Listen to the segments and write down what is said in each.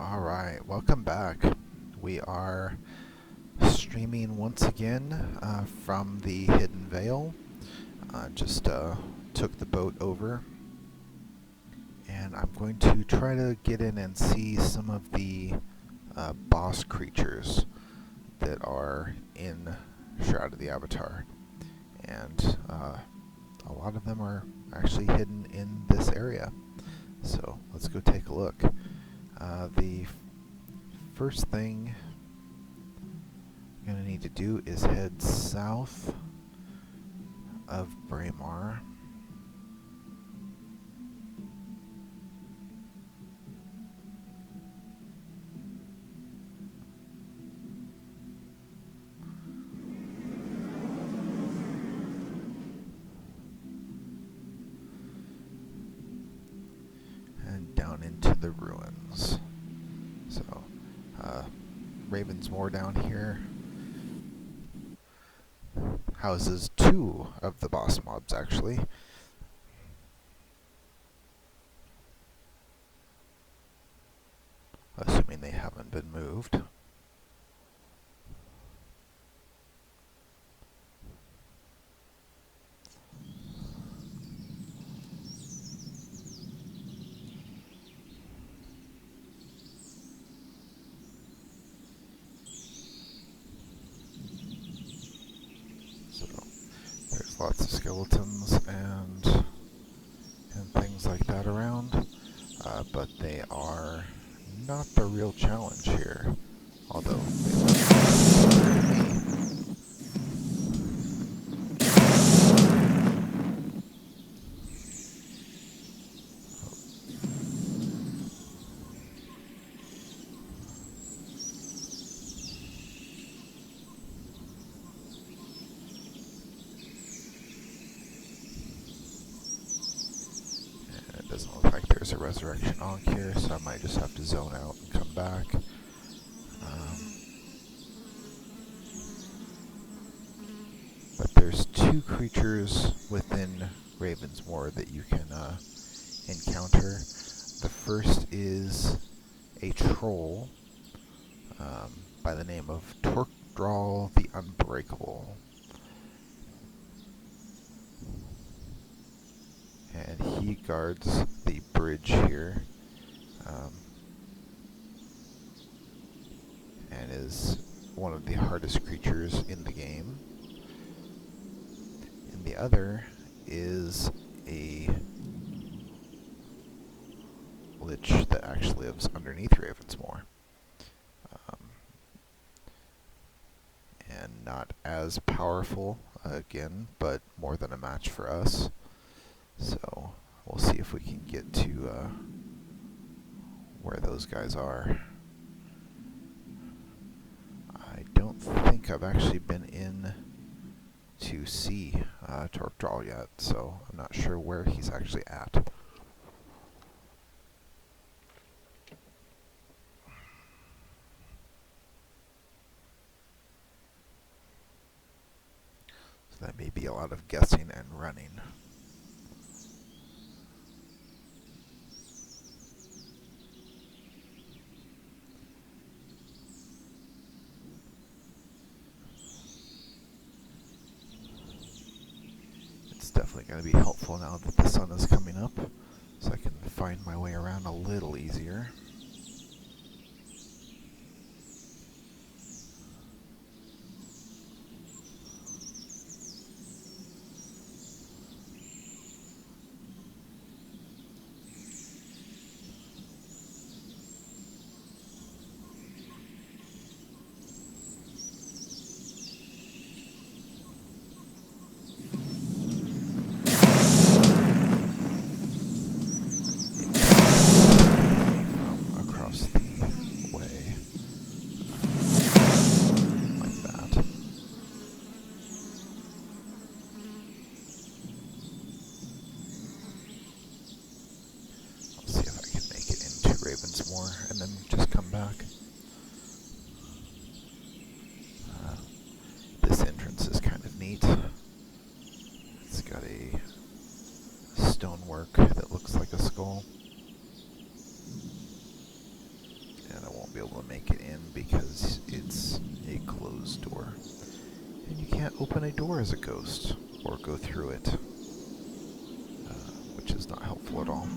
Alright, welcome back. We are streaming once again from the Hidden Vale. Just took the boat over, and I'm going to try to get in and see some of the boss creatures that are in Shroud of the Avatar. And a lot of them are actually hidden in this area. So let's go take a look. The first thing I'm going to need to do is head south of Braemar. And down into the ruins. So, Ravensmoor down here houses two of the boss mobs, actually. Assuming they haven't been moved. So, there's lots of skeletons and things like that around, but they are not the real challenge here, although they it doesn't look like there's a resurrection on here, so I might just have to zone out and come back. But there's two creatures within Ravensmoor that you can encounter. The first is a troll by the name of Torkdrall the Unbreakable. And he guards the bridge here, and is one of the hardest creatures in the game. And the other is a lich that actually lives underneath Ravensmoor. And not as powerful, again, but more than a match for us. So we'll see if we can get to where those guys are. I don't think I've actually been in to see Torkdrall yet, so I'm not sure where he's actually at. So that may be a lot of guessing and running. It's definitely going to be helpful now that the sun is coming up, so I can find my way around a little easier. Ravensmoor and then just come back. This entrance is kind of neat. It's got a stonework that looks like a skull. And won't be able to make it in because it's a closed door. And you can't open a door as a ghost or go through it, which is not helpful at all.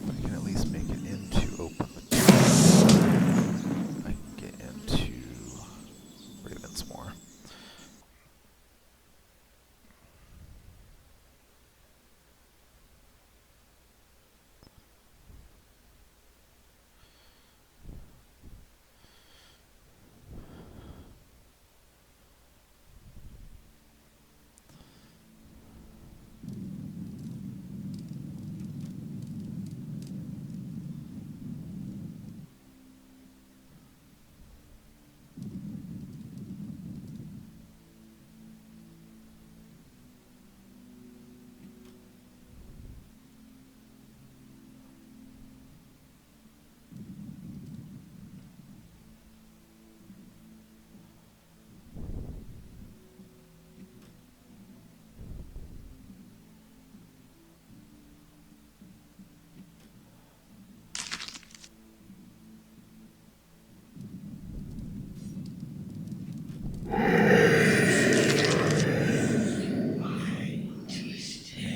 I can at least make it in to open the door. I can get into Ravensmoor.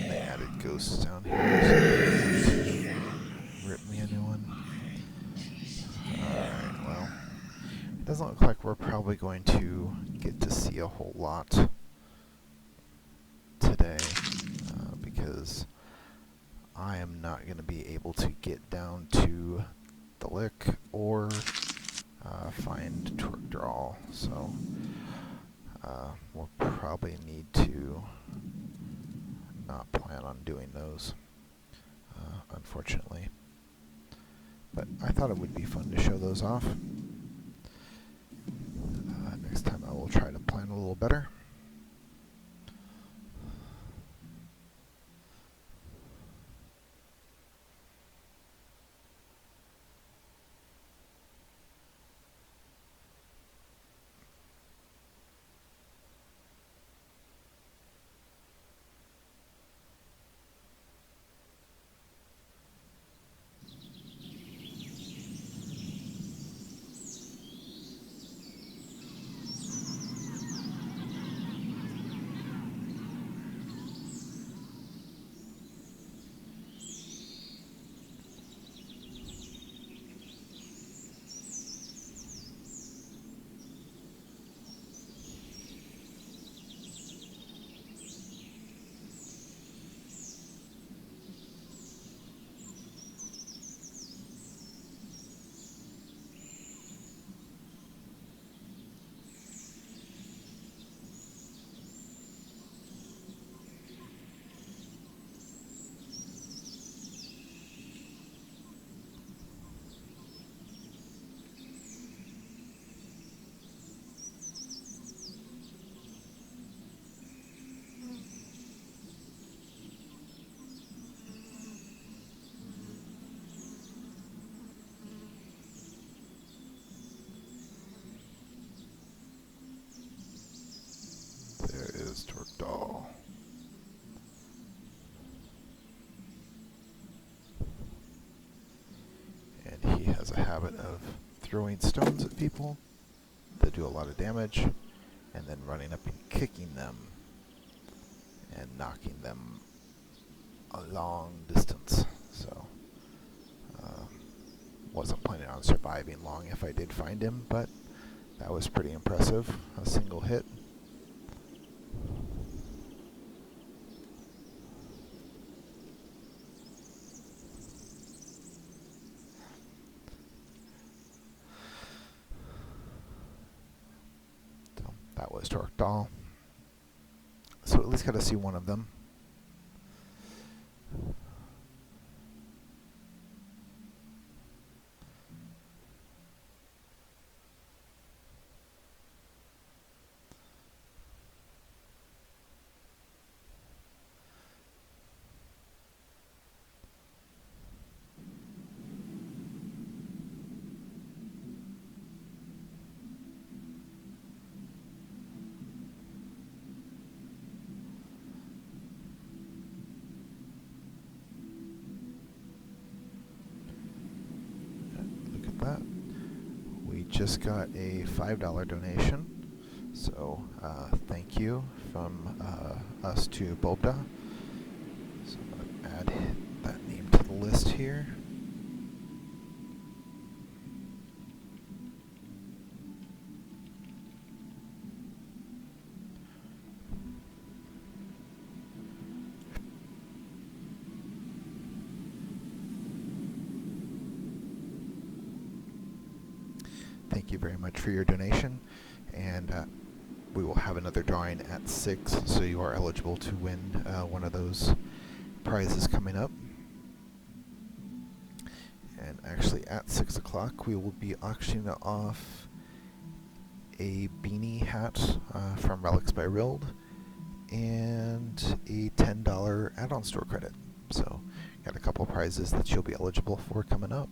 They added ghosts down here, so they're going to rip me a new one. Alright, well, it doesn't look like we're probably going to get to see a whole lot today, because I am not going to be able to get down to the lick or find Torkdral, so we'll probably need to not plan on doing those, unfortunately. But I thought it would be fun to show those off. Next time I will try to plan a little better. has a habit of throwing stones at people that do a lot of damage, and then running up and kicking them and knocking them a long distance. So, wasn't planning on surviving long if I did find him, but that was pretty impressive. A single hit. So that was Torkdal. So at least got to see one of them. Look at that. We just got a $5 donation. So thank you from us to Bulbda. So I'm going to add that name to the list here. Thank you very much for your donation, and we will have another drawing at 6, so you are eligible to win one of those prizes coming up. And actually at 6 o'clock we will be auctioning off a beanie hat from Relics by Rild and a $10 add-on store credit. So got a couple prizes that you'll be eligible for coming up.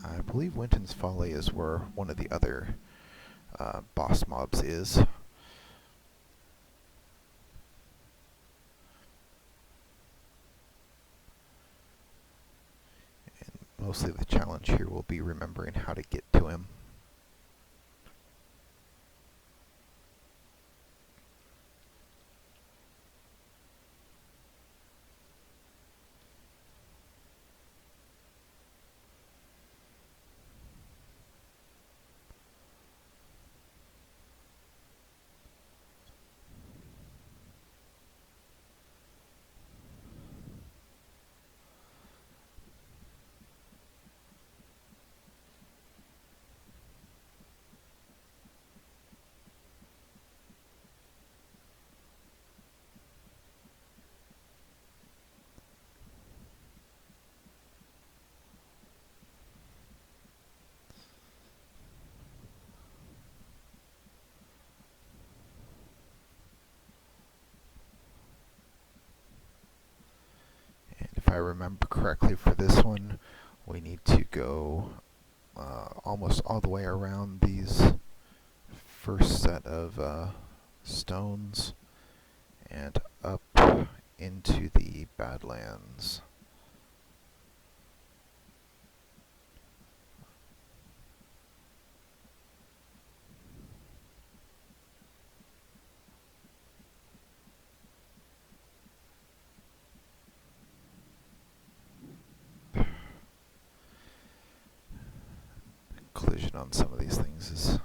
I believe Winton's Folly is where one of the other boss mobs is. And mostly the challenge here will be remembering how to get to him. If I remember correctly for this one, we need to go almost all the way around these first set of stones and up into the Badlands. Collision on some of these things is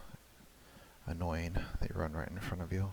annoying. They run right in front of you.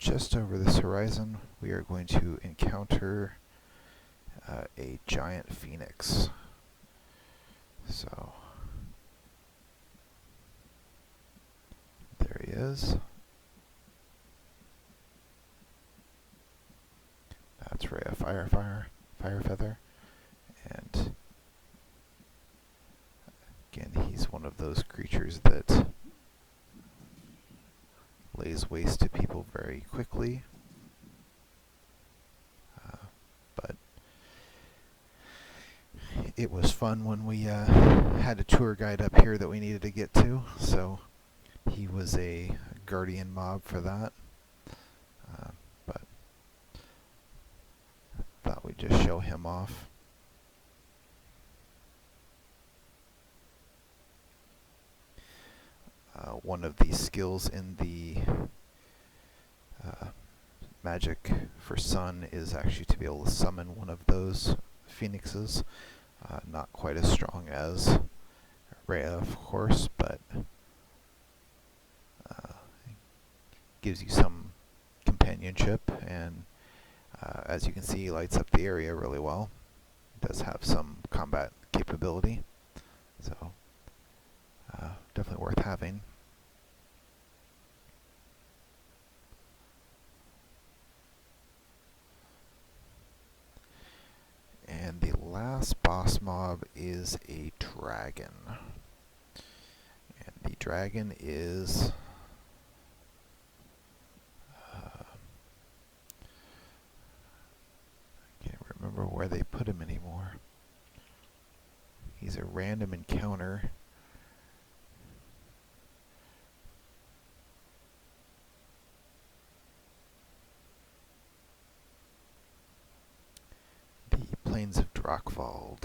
just over this horizon, we are going to encounter a giant phoenix. So there he is. That's Rhea Firefeather, and again, he's one of those creatures that lays waste to people very quickly. But it was fun when we had a tour guide up here that we needed to get to, so he was a guardian mob for that. But thought we'd just show him off. One of the skills in the magic for sun is actually to be able to summon one of those phoenixes. Not quite as strong as Rhea, of course, but gives you some companionship, and as you can see, he lights up the area really well. It does have some combat capability, so definitely worth having. And the last boss mob is a dragon. And the dragon is I can't remember where they put him anymore. He's a random encounter. Plains of Drakvald.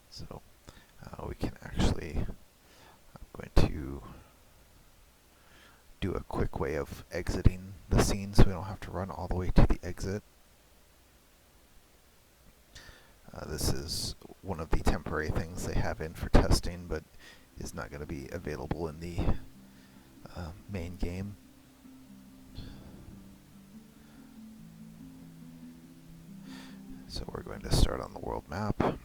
So we can actually, I'm going to do a quick way of exiting the scene so we don't have to run all the way to the exit. This is one of the temporary things they have in for testing, but is not going to be available in the main game. So we're going to start on the world map. And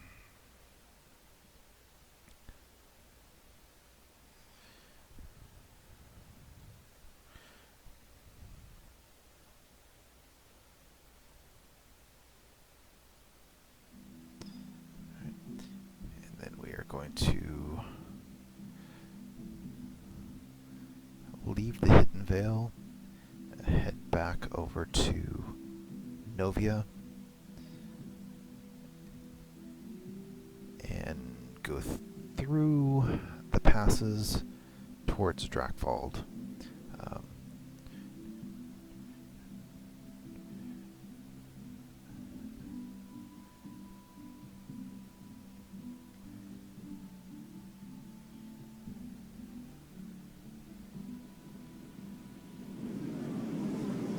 then we are going to leave the Hidden Vale, head back over to Novia, and go through the passes towards Drakvald.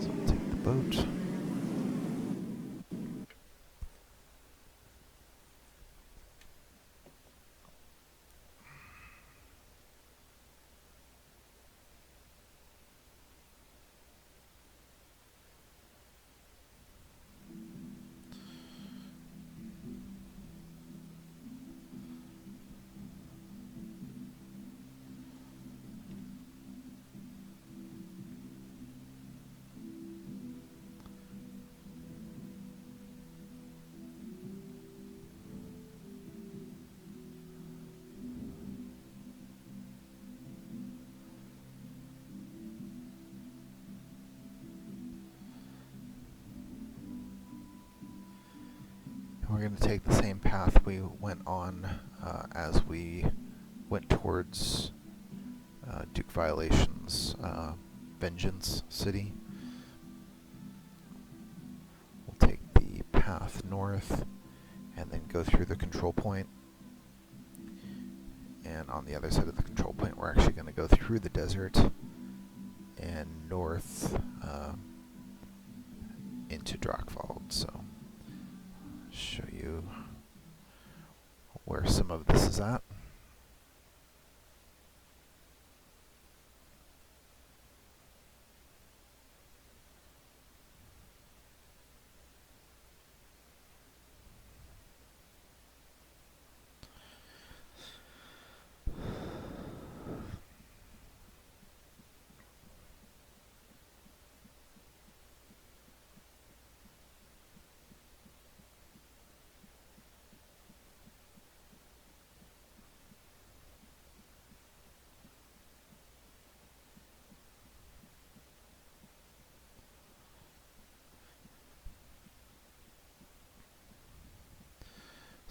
So we'll take the boat. We're going to take the same path we went on as we went towards Duke Violation's Vengeance City. We'll take the path north and then go through the control point. And on the other side of the control point, we're actually going to go through the desert and north into Drakvald. So show you where some of this is at.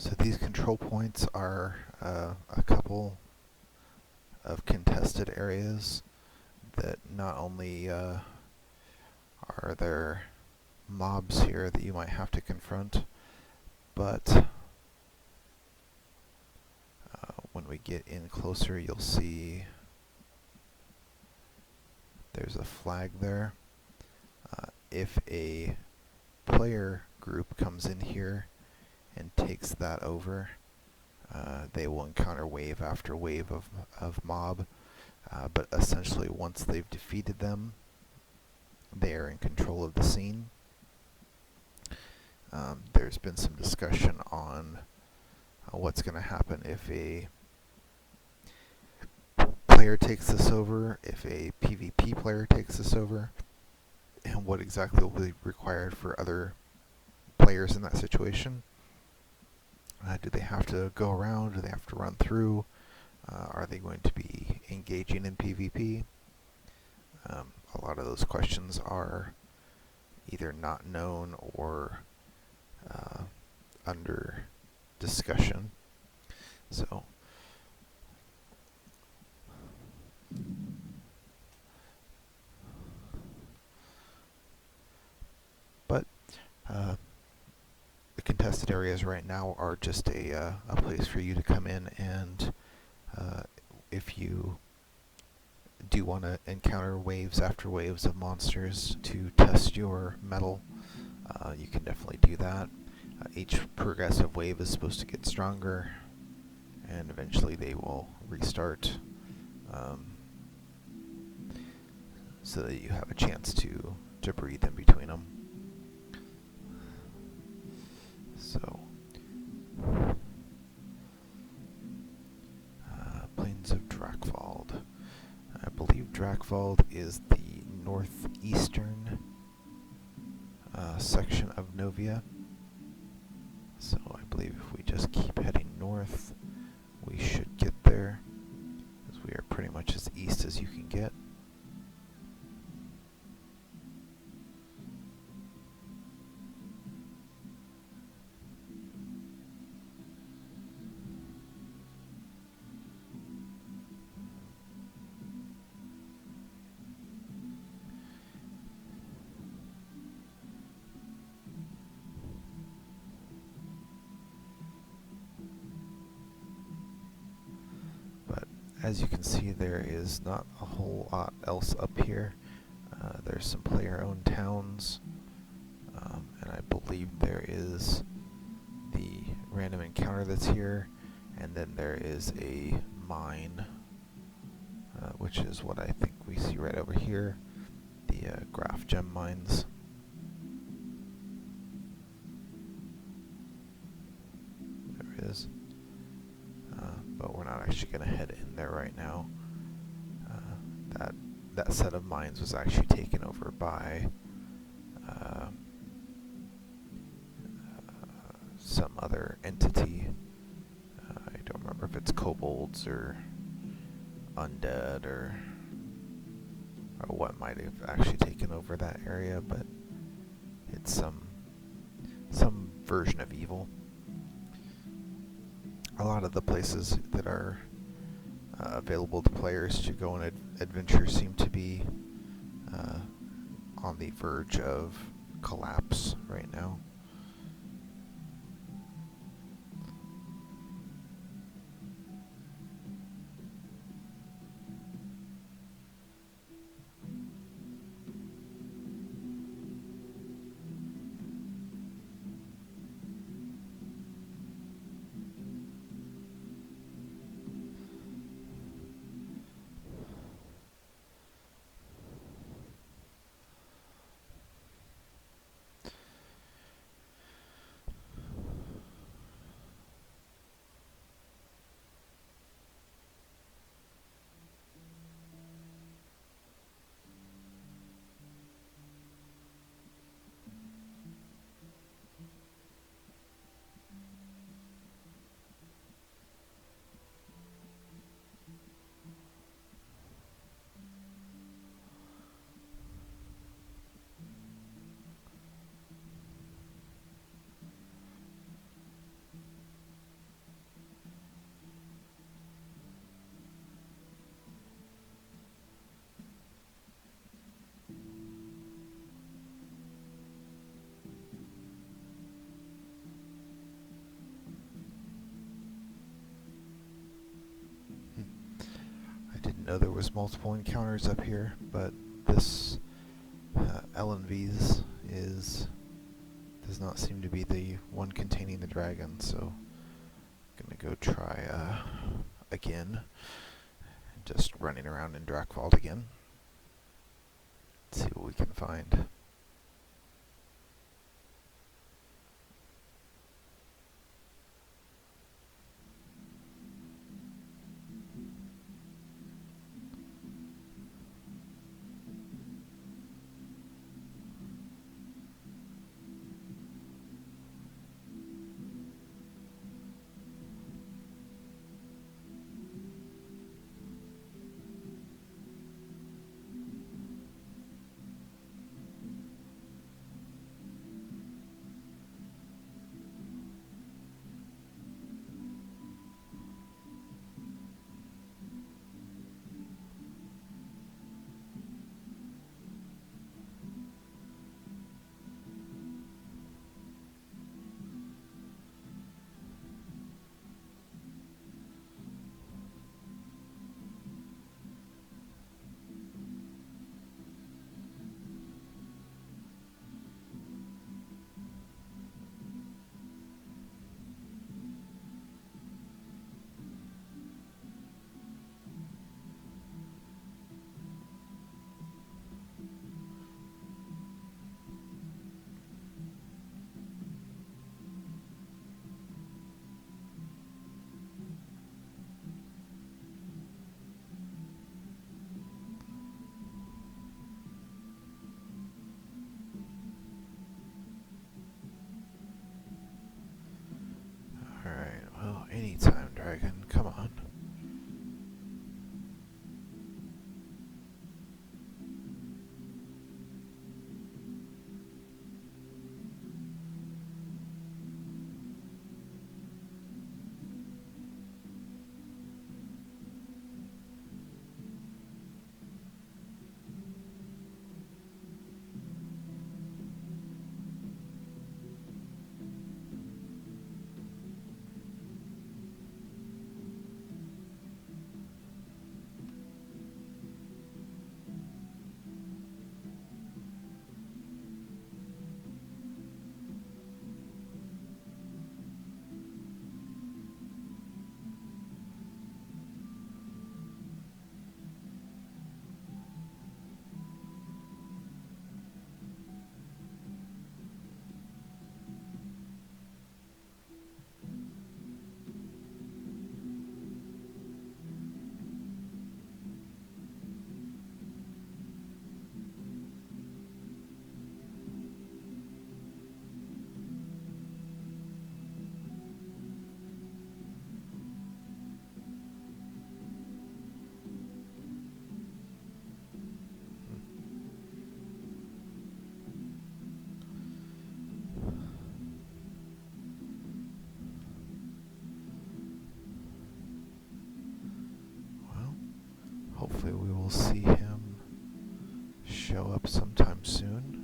So these control points are a couple of contested areas that not only are there mobs here that you might have to confront, but when we get in closer, you'll see there's a flag there. If a player group comes in here and takes that over, they will encounter wave after wave of mob, but essentially once they've defeated them, they are in control of the scene. There's been some discussion on what's going to happen if a player takes this over, if a PvP player takes this over, and what exactly will be required for other players in that situation. Do they have to go around? Do they have to run through? Are they going to be engaging in PvP? A lot of those questions are either not known or under discussion. So but the contested areas right now are just a place for you to come in, and if you do want to encounter waves after waves of monsters to test your metal, you can definitely do that. Each progressive wave is supposed to get stronger, and eventually they will restart, so that you have a chance to breathe in between them. So, Plains of Drakvald. I believe Drakvald is the northeastern section of Novia. So I believe if we just keep heading north, we should get there, as we are pretty much as east as you can get. As you can see, there is not a whole lot else up here. There's some player-owned towns, and I believe there is the random encounter that's here, and then there is a mine, which is what I think we see right over here, the Graf gem mines. There it is. But we're not actually going to head in there right now. That set of mines was actually taken over by some other entity. I don't remember if it's kobolds or undead or what might have actually taken over that area, but it's some version of evil. A lot of the places that are available to players to go on adventure seem to be on the verge of collapse right now. know there was multiple encounters up here, but this LNV's does not seem to be the one containing the dragon, so I'm gonna go try again, just running around in Drakvald again. See what we can find. Alright, well, anytime, dragon, come on. Well, hopefully we will see him show up sometime soon.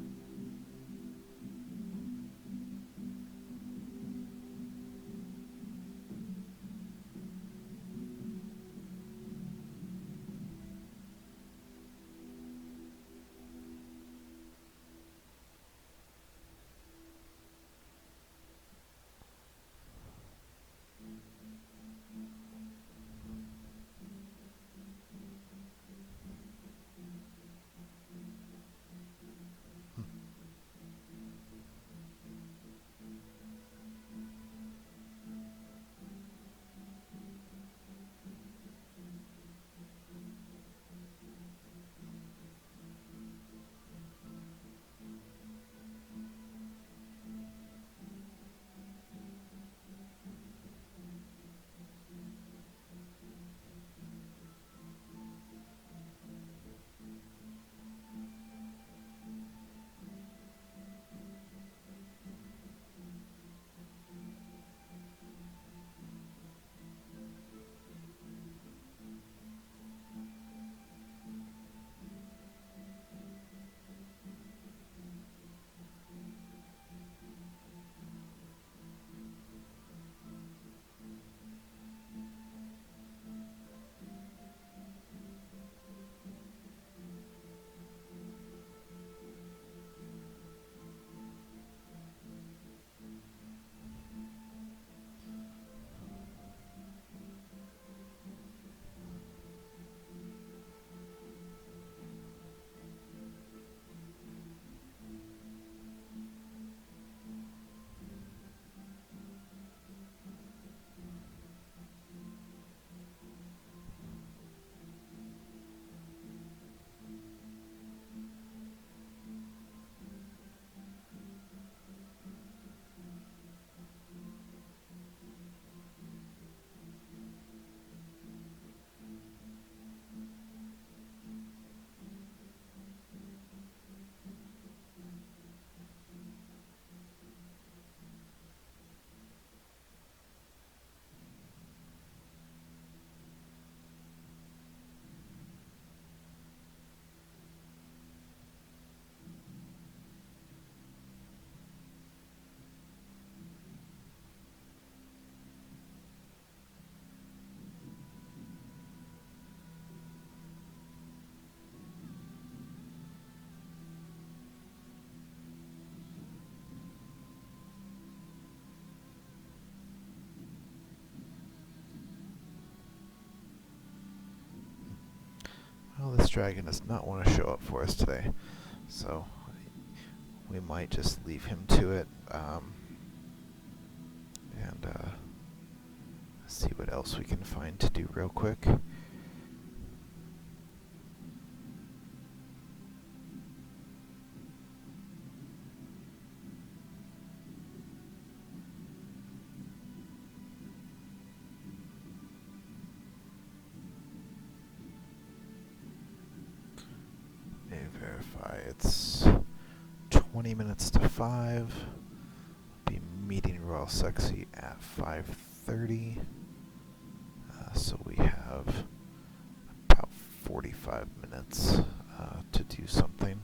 dragon does not want to show up for us today, so we might just leave him to it, and see what else we can find to do real quick. Verify it's 20 minutes to 5. Be meeting Royal Sexy at 5:30. So we have about 45 minutes to do something.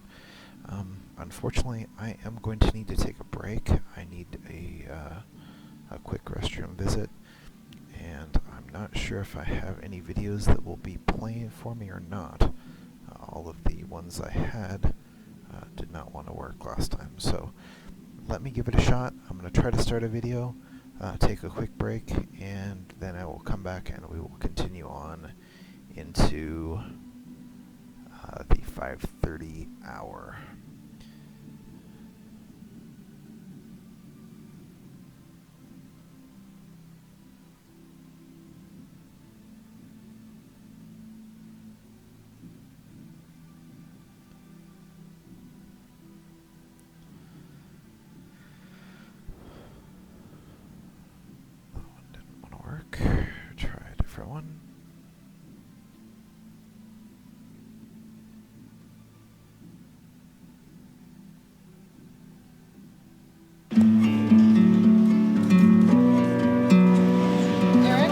Unfortunately, I am going to need to take a break. I need a quick restroom visit, and I'm not sure if I have any videos that will be playing for me or not. All of the ones I had did not want to work last time, so let me give it a shot. I'm going to try to start a video, take a quick break, and then I will come back and we will continue on into the 5:30 hour. Try a different one.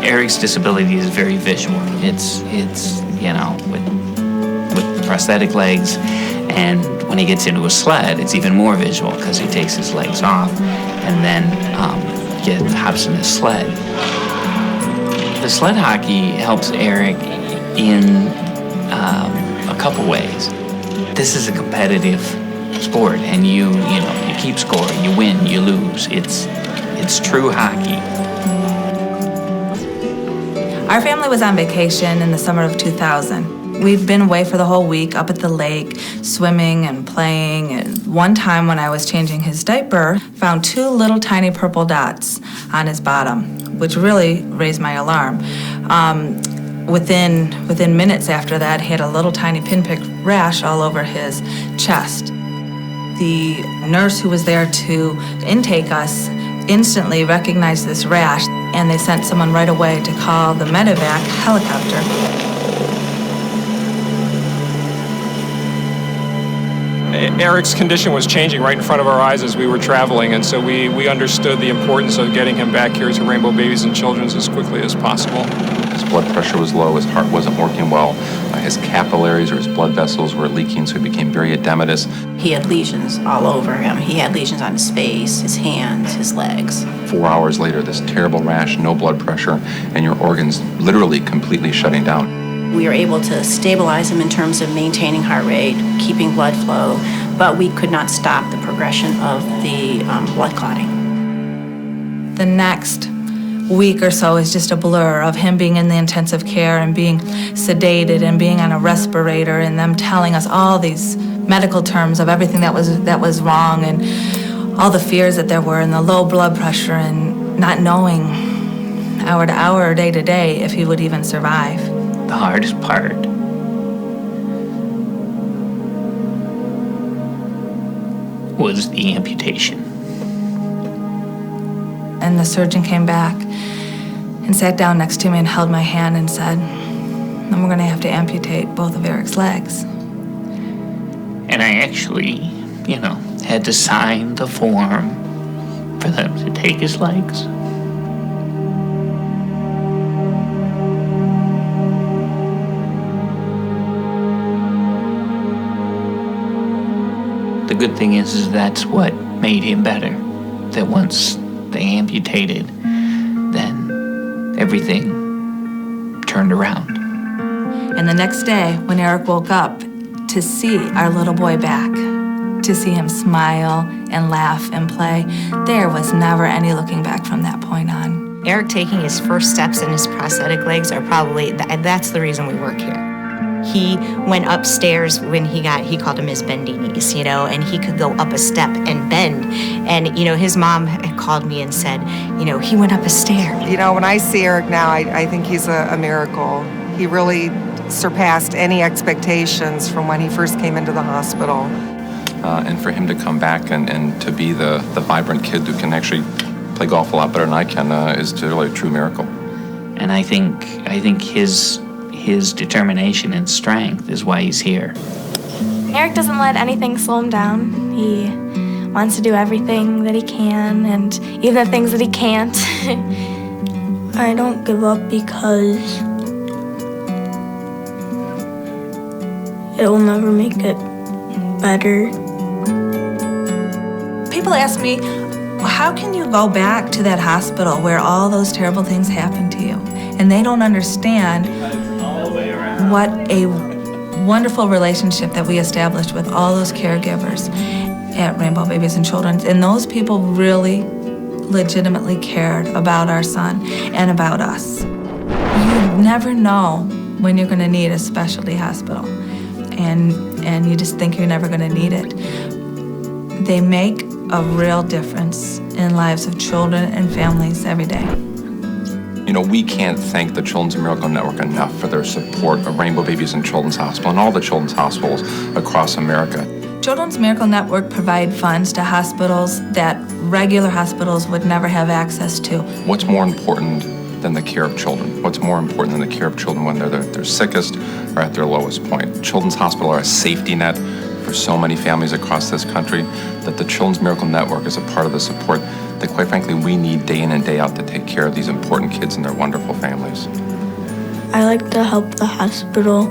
Eric's disability is very visual. It's you know, with prosthetic legs, and when he gets into a sled, it's even more visual because he takes his legs off and then hops in his sled. The sled hockey helps Eric in a couple ways. This is a competitive sport, and you keep score, you win, you lose. It's true hockey. Our family was on vacation in the summer of 2000. We'd been away for the whole week up at the lake, swimming and playing. And one time when I was changing his diaper, found 2 little tiny purple dots on his bottom, which really raised my alarm. Within minutes after that, he had a little tiny pinprick rash all over his chest. The nurse who was there to intake us instantly recognized this rash, and they sent someone right away to call the medevac helicopter. Eric's condition was changing right in front of our eyes as we were traveling, and so we understood the importance of getting him back here to Rainbow Babies and Children's as quickly as possible. His blood pressure was low, his heart wasn't working well, his capillaries or his blood vessels were leaking, so he became very edematous. He had lesions all over him. He had lesions on his face, his hands, his legs. 4 hours later, this terrible rash, no blood pressure, and your organs literally completely shutting down. We were able to stabilize him in terms of maintaining heart rate, keeping blood flow, but we could not stop the progression of the blood clotting. The next week or so is just a blur of him being in the intensive care and being sedated and being on a respirator, and them telling us all these medical terms of everything that was wrong, and all the fears that there were, and the low blood pressure, and not knowing hour to hour or day to day if he would even survive. The hardest part was the amputation. And the surgeon came back and sat down next to me and held my hand and said, "Then we're going to have to amputate both of Eric's legs." And I actually, had to sign the form for them to take his legs. The good thing is that's what made him better. That once they amputated, then everything turned around. And the next day, when Eric woke up, to see our little boy back, to see him smile and laugh and play, there was never any looking back from that point on. Eric taking his first steps in his prosthetic legs are probably, that's the reason we work here. He went upstairs when he called him his bendy knees, and he could go up a step and bend. And, his mom had called me and said, he went up a stair. When I see Eric now, I think he's a miracle. He really surpassed any expectations from when he first came into the hospital. And for him to come back and to be the vibrant kid who can actually play golf a lot better than I can is really a true miracle. And I think his determination and strength is why he's here. Eric doesn't let anything slow him down. He wants to do everything that he can, and even the things that he can't. I don't give up because it will never make it better. People ask me, how can you go back to that hospital where all those terrible things happened to you? And they don't understand what a wonderful relationship that we established with all those caregivers at Rainbow Babies and Children. And those people really legitimately cared about our son and about us. You never know when you're going to need a specialty hospital, and you just think you're never going to need it. They make a real difference in lives of children and families every day. We can't thank the Children's Miracle Network enough for their support of Rainbow Babies and Children's Hospital and all the children's hospitals across America. Children's Miracle Network provide funds to hospitals that regular hospitals would never have access to. What's more important than the care of children? What's more important than the care of children when they're their sickest or at their lowest point? Children's Hospital are a safety net for so many families across this country, that the Children's Miracle Network is a part of the support that, quite frankly, we need day in and day out to take care of these important kids and their wonderful families. I like to help the hospital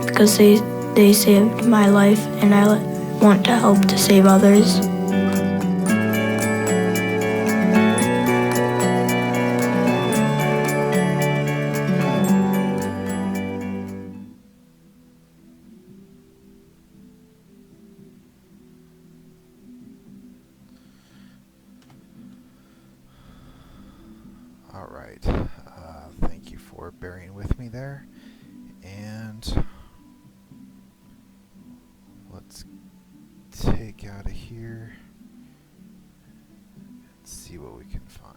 because they saved my life, and I want to help to save others. All right. Thank you for bearing with me there. And let's take out of here and see what we can find.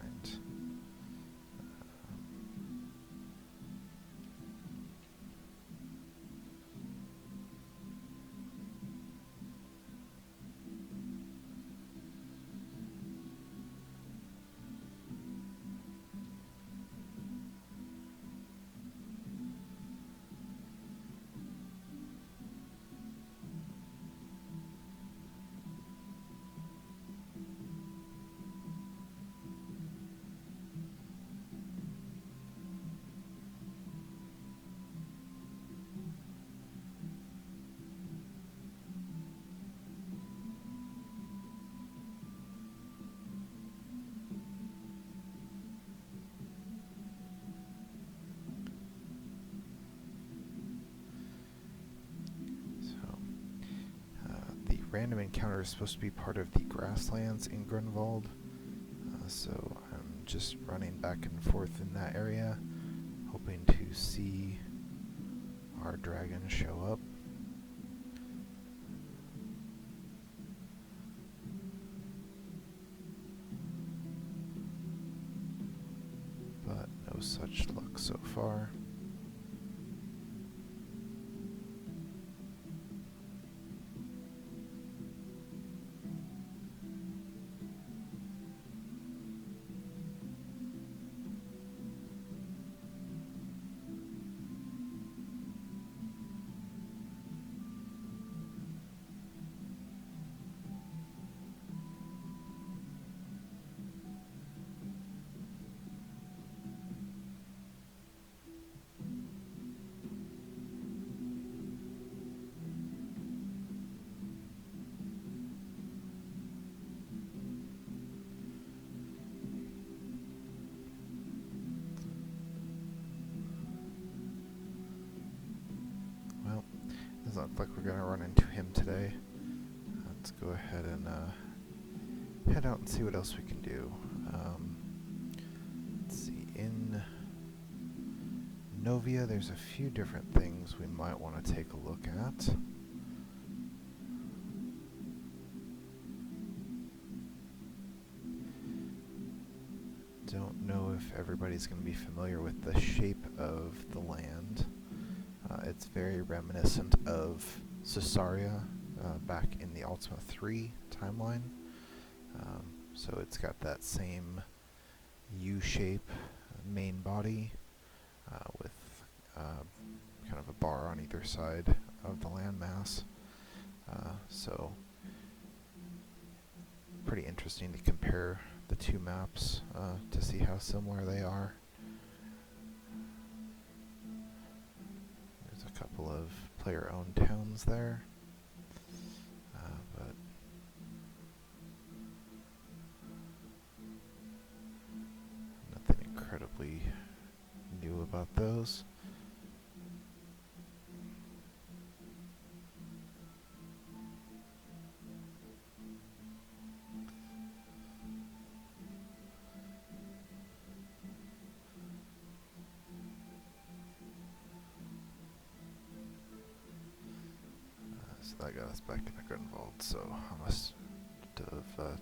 Random encounter is supposed to be part of the grasslands in Grunwald, so I'm just running back and forth in that area, hoping to see our dragon show up. But no such luck so far. Doesn't look like we're going to run into him today. Let's go ahead and head out and see what else we can do. Let's see, in Novia, there's a few different things we might want to take a look at. Don't know if everybody's going to be familiar with the shape of the land. It's very reminiscent of Caesarea back in the Ultima 3 timeline. So it's got that same U-shape main body with kind of a bar on either side of the landmass. So pretty interesting to compare the two maps to see how similar they are. There's a couple of player-owned towns there, but nothing incredibly new about those. So that got us back in the Grunwald, so I must have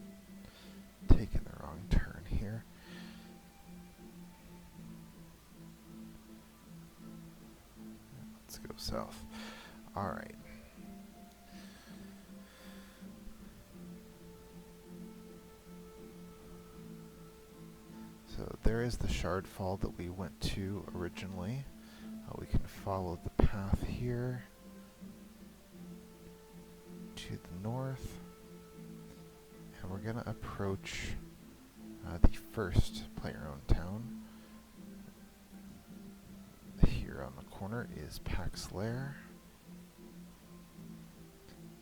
taken the wrong turn here. Let's go south. Alright. So there is the Shardfall that we went to originally. We can follow the path here to the north, and we're gonna approach the first player-owned town. Here on the corner is Pax Lair,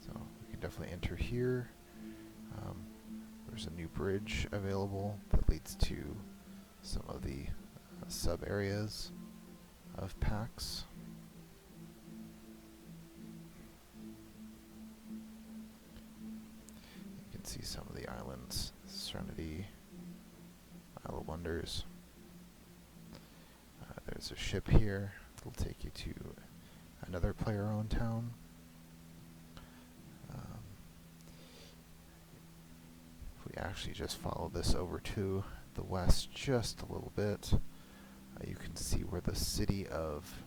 so we can definitely enter here. There's a new bridge available that leads to some of the sub-areas of Pax. You can see some of the islands: Serenity, Isle of Wonders. There's a ship here that'll take you to another player-owned town. If we actually just follow this over to the west just a little bit, you can see where the city of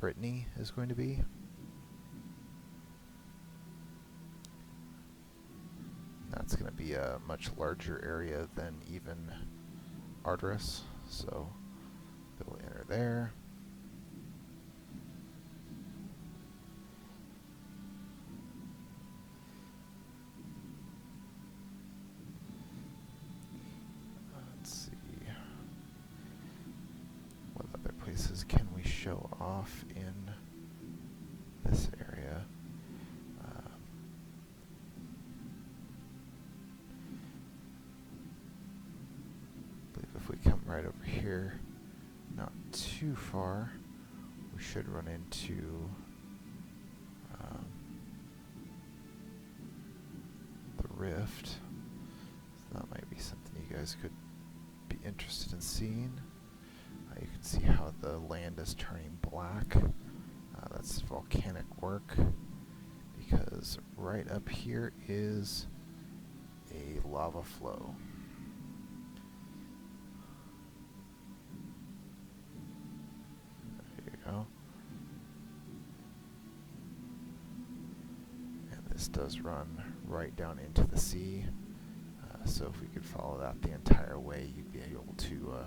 Brittany is going to be. That's going to be a much larger area than even Ardoris, so we'll enter there. Let's see. What other places can we show off in this area? I believe if we come right over here, not too far, we should run into the Rift. So that might be something you guys could be interested in seeing. You can see how the land is turning black. That's volcanic work, because right up here is a lava flow. There you go. And this does run right down into the sea. So if we could follow that the entire way, you'd be able to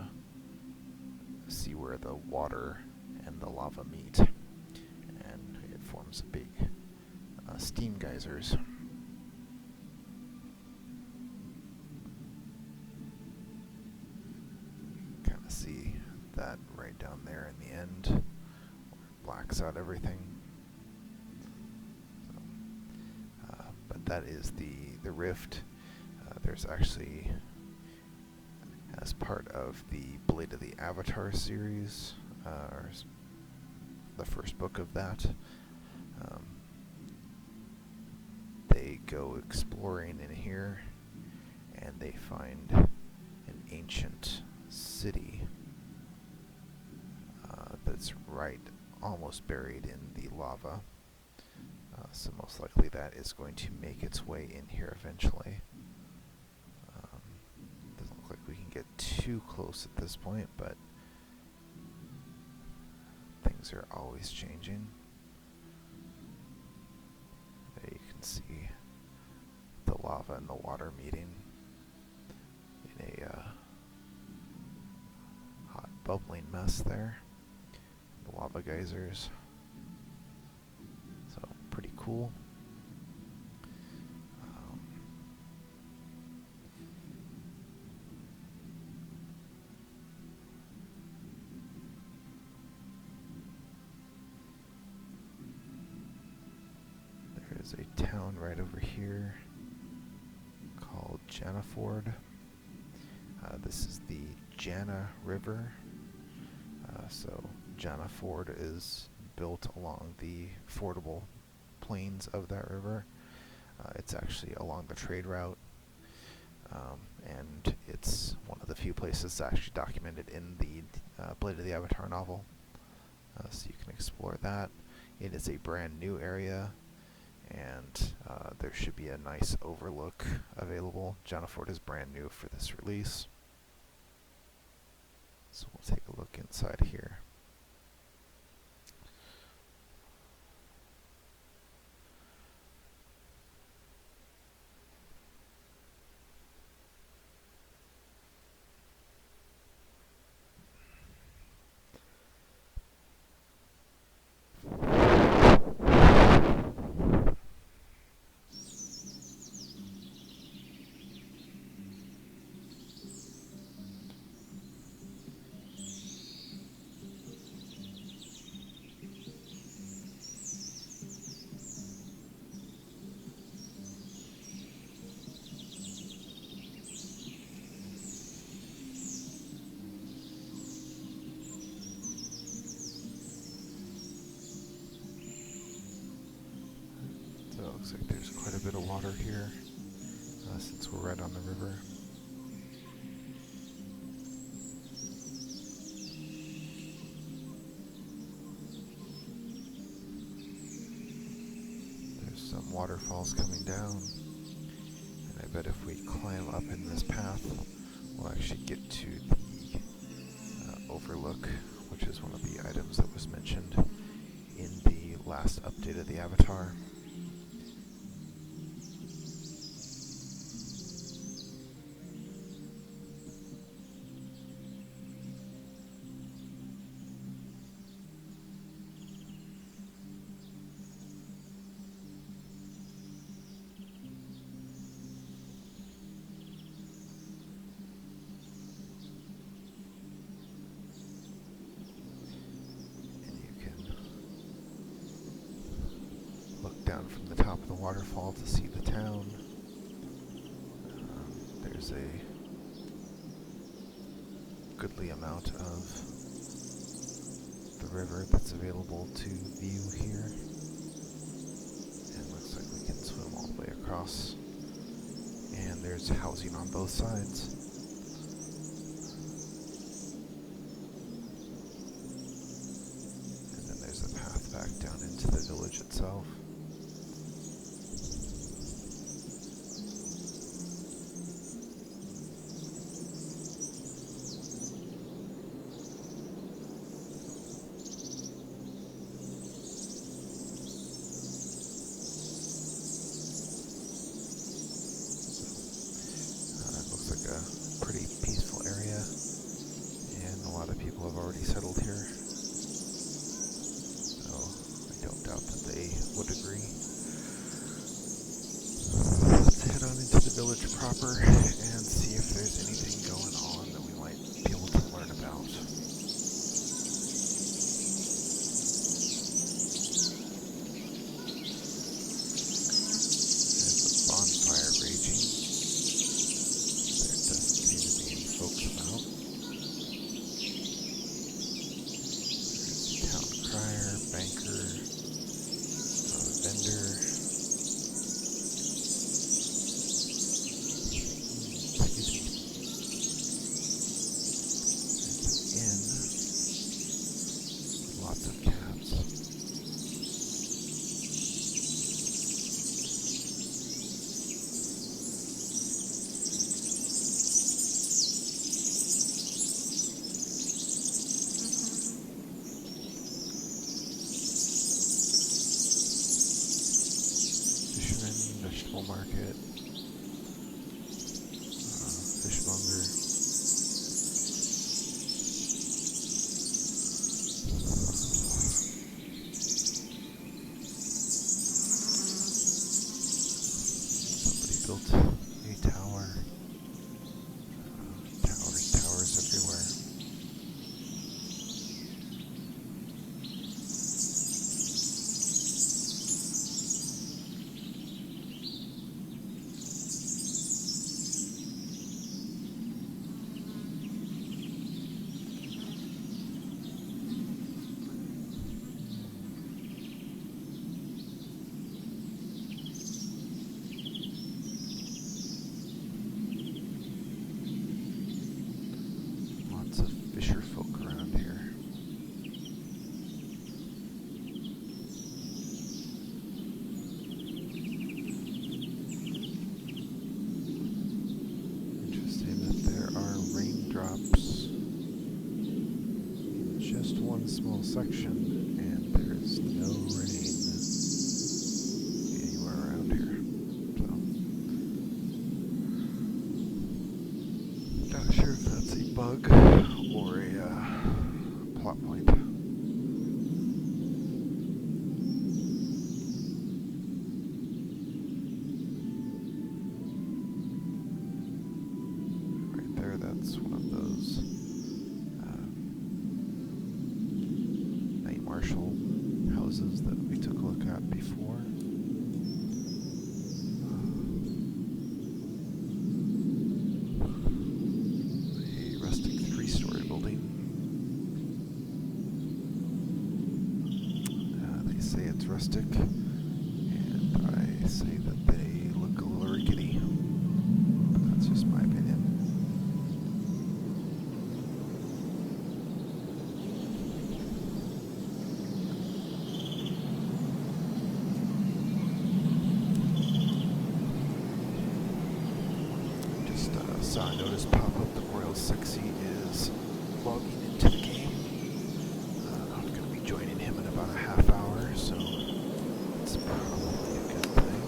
see where the water and the lava meet, and it forms a big steam geysers. Kind of see that right down there in the end, where it blacks out everything. So, but that is the Rift. There's actually, as part of the Blade of the Avatar series, or the first book of that, they go exploring in here, and they find an ancient city that it's right, almost buried in the lava. So most likely that is going to make its way in here eventually. Doesn't look like we can get too close at this point, but things are always changing. There you can see the lava and the water meeting in a hot bubbling mess there. The lava geysers. So pretty cool. There's a town right over here called Janaford. This is the Jana River. So Janaford is built along the fordable plains of that river. It's actually along the trade route, and it's one of the few places actually documented in the Blade of the Avatar novel. So you can explore that. It is a brand new area, and there should be a nice overlook available. Janaford is brand new for this release. So we'll take a look inside here. So it looks like there's quite a bit of water here, since we're right on the river. There's some waterfalls coming down, and I bet if we climb up in this path, we'll actually get to the overlook, which is one of the items that was mentioned in the last update of the Avatar. Down from the top of the waterfall to see the town. There's a goodly amount of the river that's available to view here. And looks like we can swim all the way across. And there's housing on both sides. And then there's a path back down into the village itself. Pretty peaceful area, and a lot of people have already settled here, so I don't doubt that they would agree. Let's head on into the village proper and see if there's anything going on that we might be able to learn about. There's a bonfire raging. Folks about. There's the town crier, banker, vendor. Lots of cats. Fisherman, vegetable market, fishmonger. Somebody built a tower. Towers everywhere. Lots of fisher folk around here. Interesting that there are raindrops in just one small section, and there's no rain anywhere around here. So, not sure if that's a bug or a plot point. Right there, that's one of those night marshal houses that we took a look at before. A rustic 3-story building. They say it's rustic, and I say that they look a little rickety. But that's just my opinion. Just saw a notice pop up that Royal Sexy is logging into the game. I'm going to be joining him in about a half hour, so it's probably a good thing.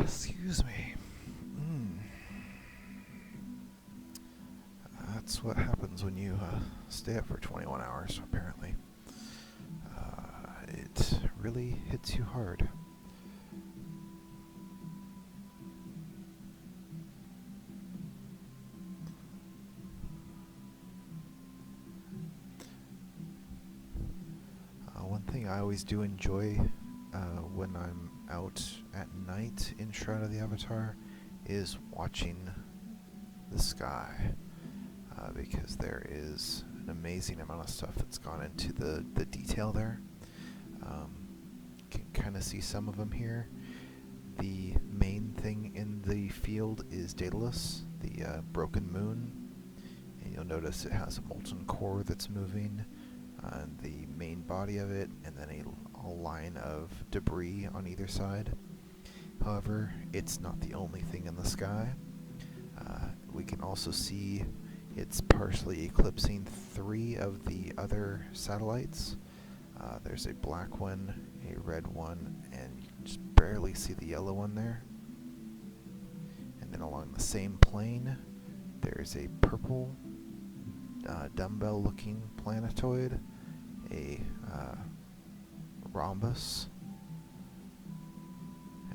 Excuse me. That's what happens when you stay up for 21 hours, apparently. It really hits you hard. One thing I always do enjoy when I'm out at night in Shroud of the Avatar is watching the sky, because there is an amazing amount of stuff that's gone into the detail there. You can kind of see some of them here. The main thing in the field is Daedalus, the broken moon, and you'll notice it has a molten core that's moving on the main body of it, and then a line of debris on either side. However, it's not the only thing in the sky. We can also see it's partially eclipsing 3 of the other satellites. There's a black one, a red one, and you can just barely see the yellow one there. And then along the same plane, there's a purple dumbbell-looking planetoid, a rhombus,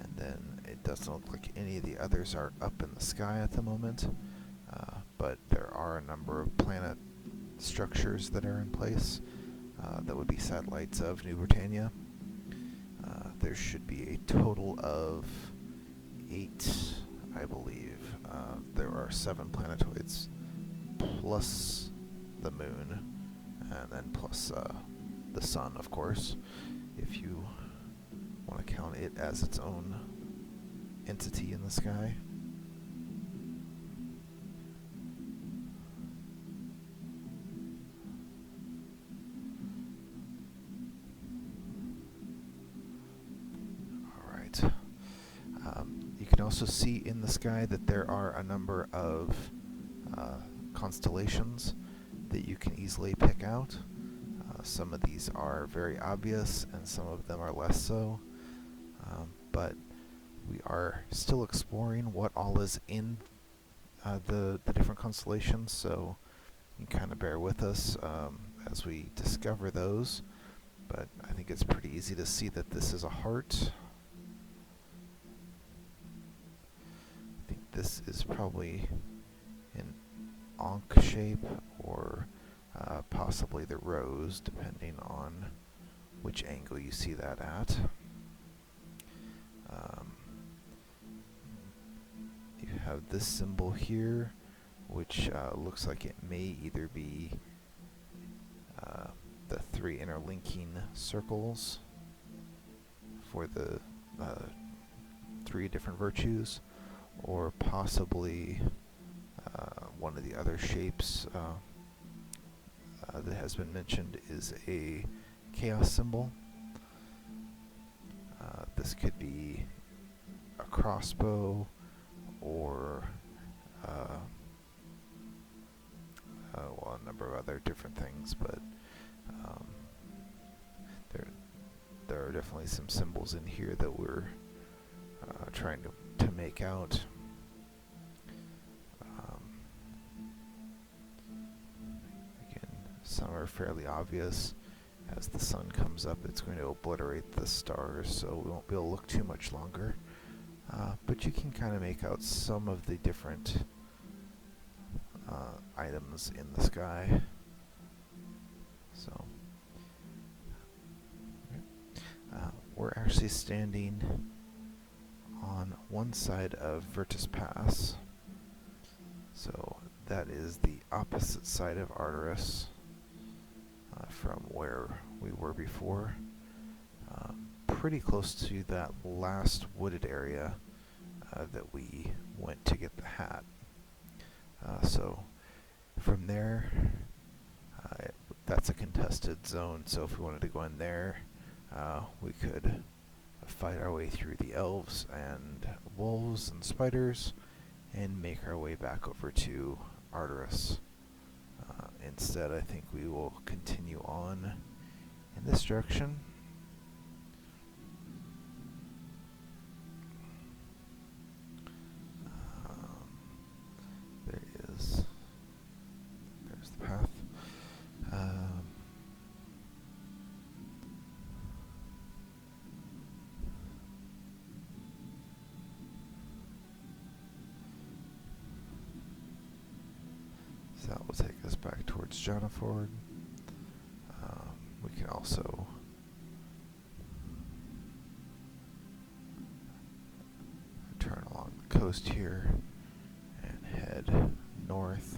and then it doesn't look like any of the others are up in the sky at the moment, but there are a number of planet structures that are in place that would be satellites of New Britannia. There should be a total of 8, I believe. There are 7 planetoids, plus the moon, and then plus the sun, of course, if you want to count it as its own entity in the sky. Alright. You can also see in the sky that there are a number of constellations that you can easily pick out. Some of these are very obvious and some of them are less so, but we are still exploring what all is in the different constellations, so you can kind of bear with us as we discover those. But I think it's pretty easy to see that this is a heart. I think this is probably an Ankh shape, or possibly the rose, depending on which angle you see that at. You have this symbol here, which looks like it may either be the 3 interlinking circles for the 3 different virtues, or possibly one of the other shapes that has been mentioned is a chaos symbol. This could be a crossbow, or well, a number of other different things, but there are definitely some symbols in here that we're trying to make out. Again, some are fairly obvious. As the sun comes up, it's going to obliterate the stars, so we won't be able to look too much longer. But you can kind of make out some of the different items in the sky. So we're actually standing on one side of Virtus Pass, so that is the opposite side of Arcturus from where we were before, pretty close to that last wooded area that we went to get the hat. So from there, that's a contested zone, so if we wanted to go in there, we could fight our way through the elves and wolves and spiders and make our way back over to Arcturus. Instead, I think we will continue on in this direction. There's the path. So that will take us back towards Jonaford. We can also turn along the coast here and head north.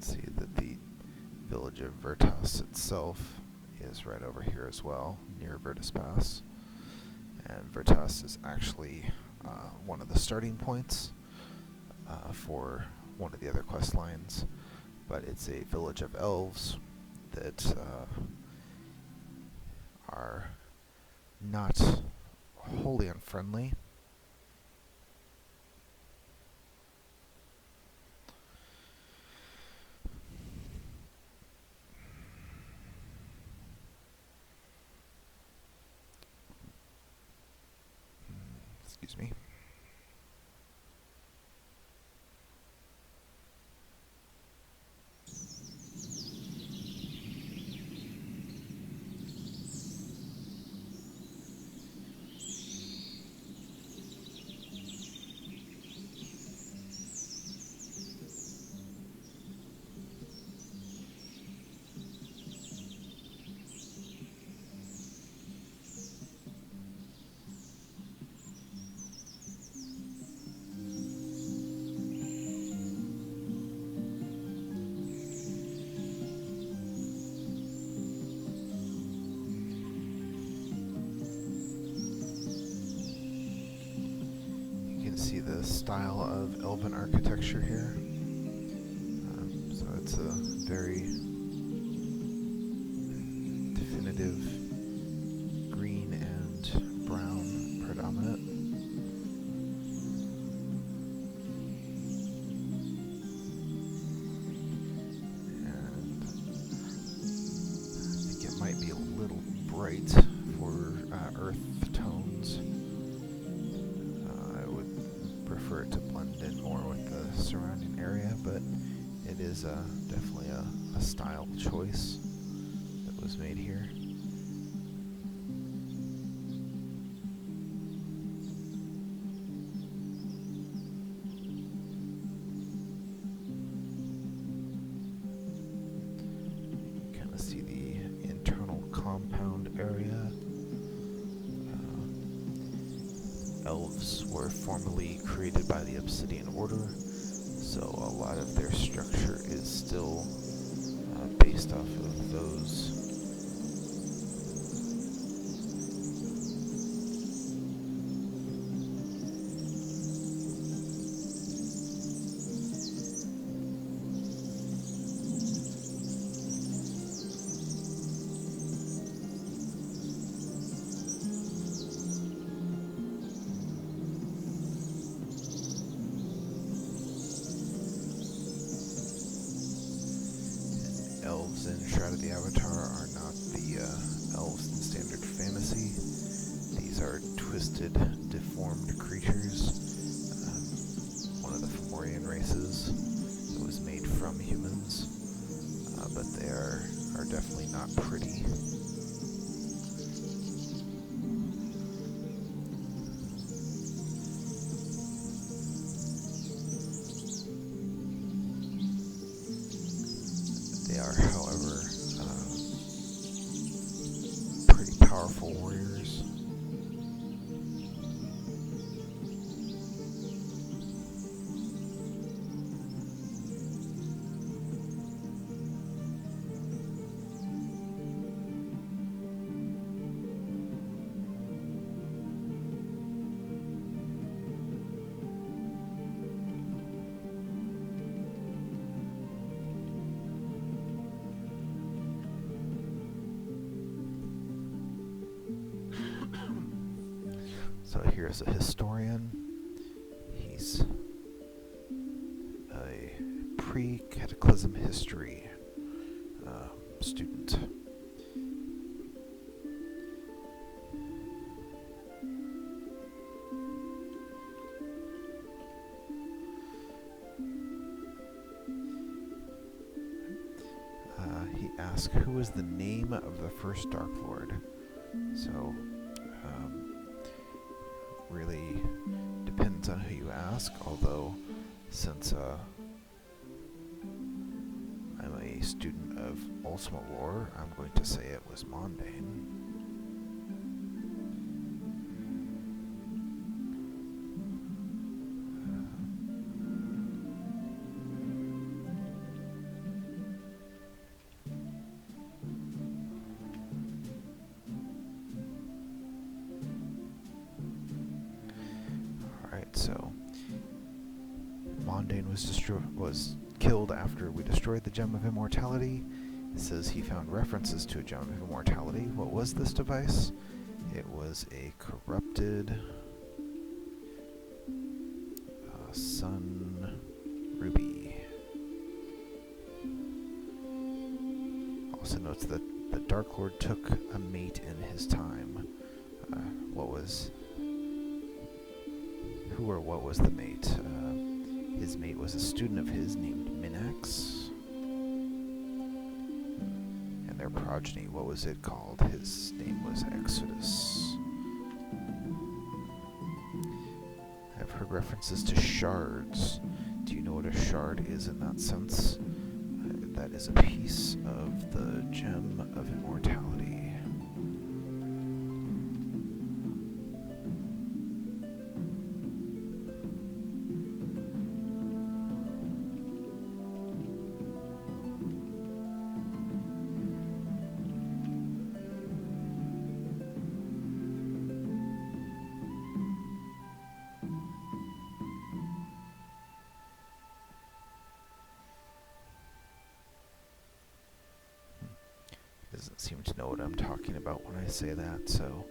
See that the village of Veritas itself is right over here as well, near Virtus Pass. And Veritas is actually one of the starting points for one of the other quest lines, but it's a village of elves that are not wholly unfriendly. Excuse me. See the style of elven architecture here. So it's a very definitive green and brown predominant. And I think it might be a little bright for earth tones. Prefer it to blend in more with the surrounding area, but it is definitely a style choice that was made here. Kind of see the internal compound area. Elves were formerly created by the Obsidian Order, so a lot of their structure is still based off of those. Elves in Shroud of the Avatar are not the elves in standard fantasy. These are twisted, deformed creatures. One of the Fomorian races that was made from humans, but they are definitely not pretty. They are, however, pretty powerful warriors. So here's a historian. He's a pre-cataclysm history student. He asked, who was the name of the first Dark Lord? So, really depends on who you ask, although since I'm a student of Ultimate Lore, I'm going to say it was Mondane. So, Mondane was killed after we destroyed the Gem of Immortality. It says he found references to a Gem of Immortality. What was this device? It was a corrupted Sun Ruby. Also notes that the Dark Lord took a mate in his time. What was the mate? His mate was a student of his named Minax. And their progeny, what was it called? His name was Exodus. I've heard references to shards. Do you know what a shard is in that sense? That is a piece of the Gem of Immortality. Doesn't seem to know what I'm talking about when I say that, so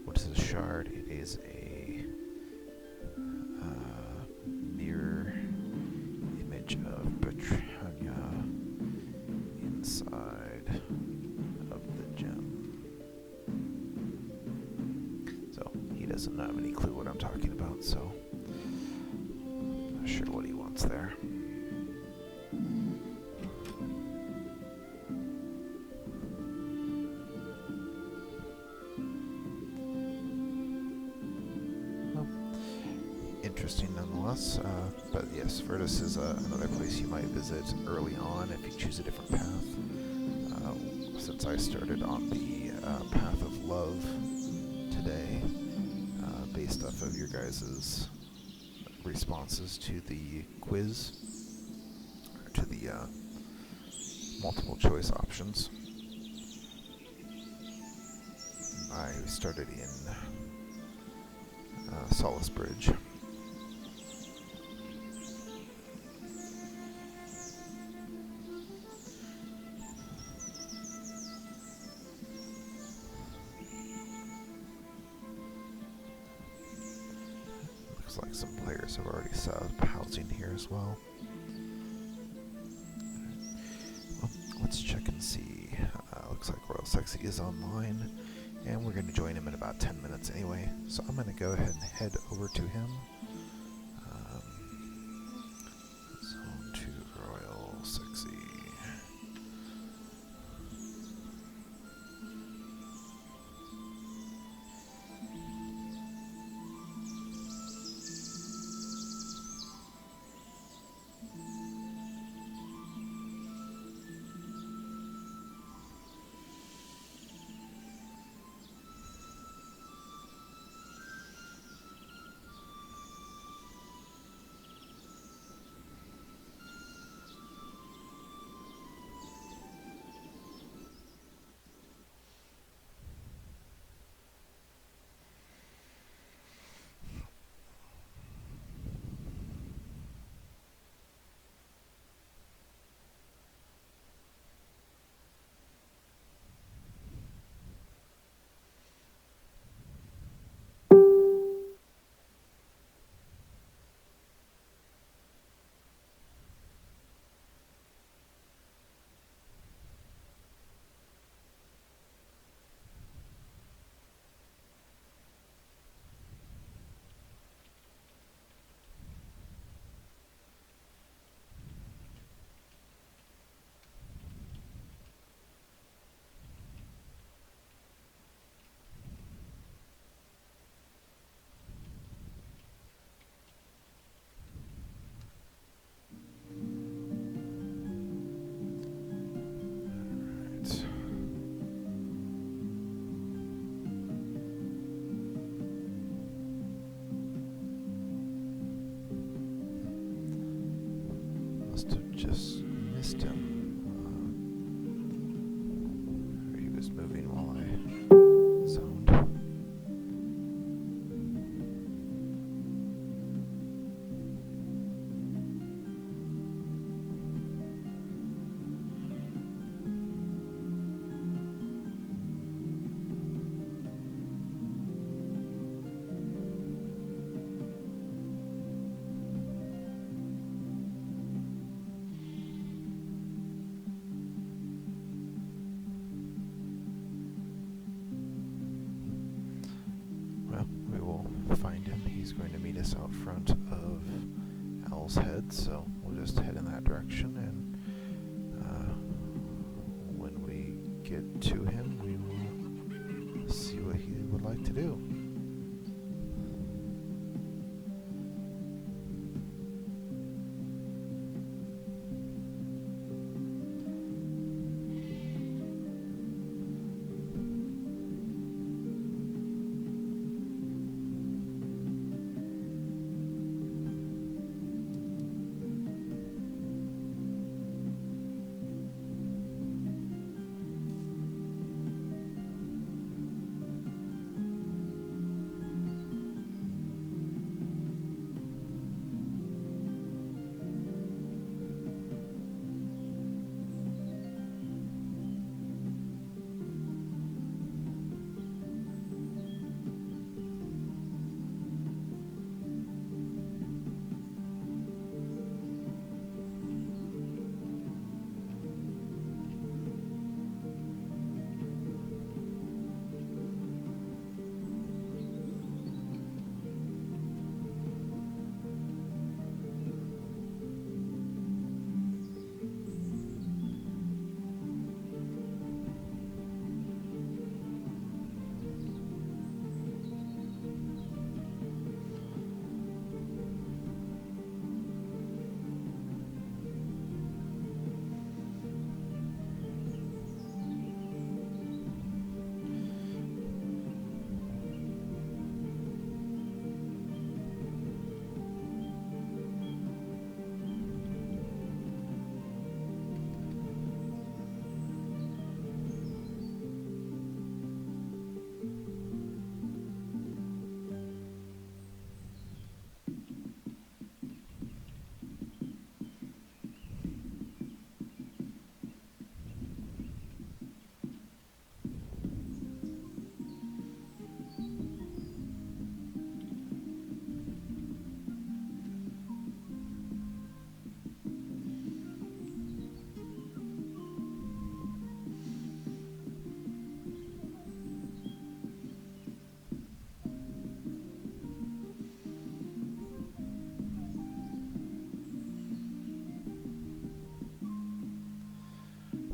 what is a shard? It is a mirror image of Petrania inside of the gem. So he doesn't have any clue what I'm talking about, so not sure what he wants there. Interesting nonetheless, but yes, Virtus is another place you might visit early on if you choose a different path. Since I started on the path of love today, based off of your guys' responses to the quiz, or to the multiple choice options, I started in Solace Bridge. Looks like some players have already set up housing here as well. Well, let's check and see. Looks like Royal Sexy is online, and we're going to join him in about 10 minutes anyway. So I'm going to go ahead and head over to him. So to Royal Sexy. just missed him. He was moving while I zoned. Well, we will find him. He's going to meet us out front of Owl's Head, so we'll just head in that direction, and when we get to him, we will see what he would like to do.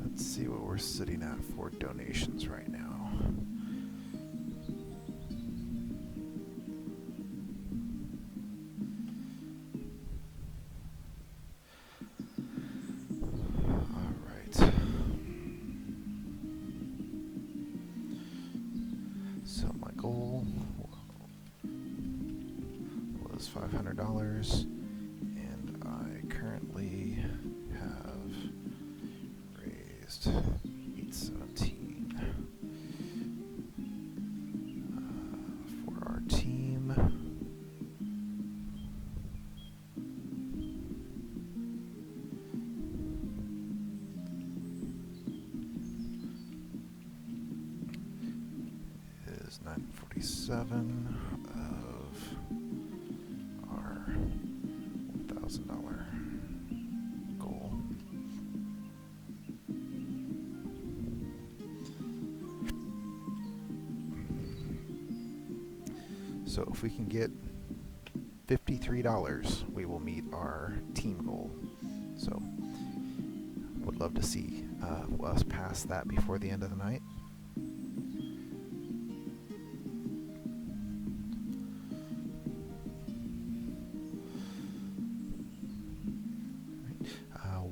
Let's see what we're sitting at for donations right now. All right. So my goal was $500, and I currently have raised 817 for our team. Is 947 of our $1,000 goal. So if we can get $53, we will meet our team goal. So would love to see us pass that before the end of the night.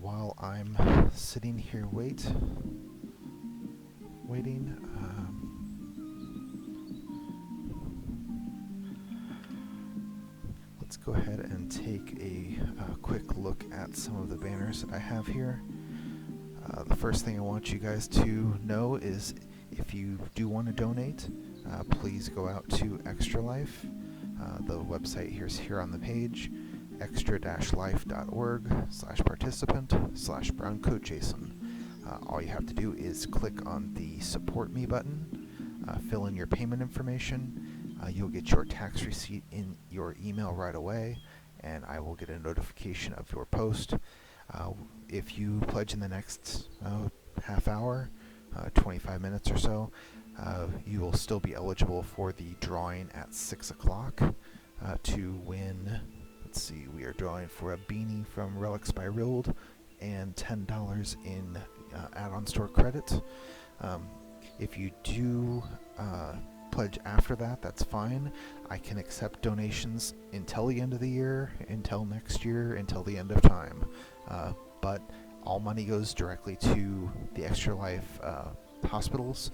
While I'm sitting here waiting, let's go ahead and take a quick look at some of the banners that I have here. The first thing I want you guys to know is if you do want to donate, please go out to Extra Life. The website is here on the page, extra-life.org/participant/browncoatjason. All you have to do is click on the Support Me button, fill in your payment information. You'll get your tax receipt in your email right away, and I will get a notification of your post. If you pledge in the next half hour, 25 minutes or so, you will still be eligible for the drawing at 6 o'clock to win. Let's see, we are drawing for a beanie from Relics by Rild and $10 in add-on store credit. If you do pledge after that, that's fine. I can accept donations until the end of the year, until next year, until the end of time. But all money goes directly to the Extra Life hospitals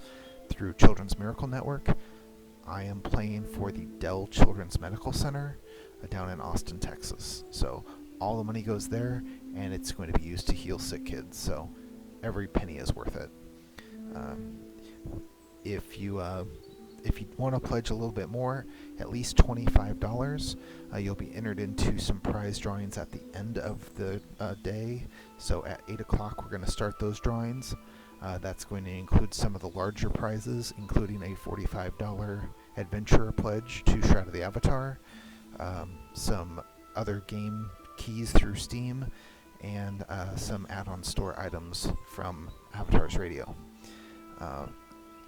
through Children's Miracle Network. I am playing for the Dell Children's Medical Center down in Austin, Texas. So all the money goes there, and it's going to be used to heal sick kids. So every penny is worth it. If you want to pledge a little bit more, at least $25, you'll be entered into some prize drawings at the end of the day. So at 8 o'clock, we're going to start those drawings. That's going to include some of the larger prizes, including a $45 adventurer pledge to Shroud of the Avatar, some other game keys through Steam, and some add-on store items from Avatar's Radio.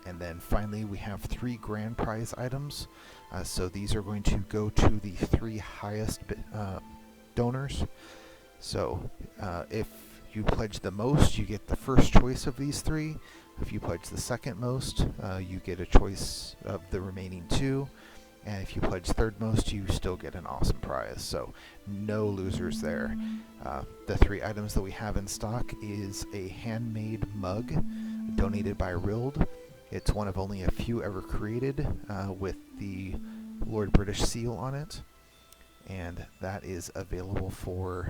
And then finally, we have 3 grand prize items. So these are going to go to the 3 highest donors. So if you pledge the most, you get the first choice of these 3. If you pledge the second most, you get a choice of the remaining 2. And if you pledge third most, you still get an awesome prize. So no losers there. The 3 items that we have in stock is a handmade mug donated by Rild. It's one of only a few ever created with the Lord British seal on it. And that is available for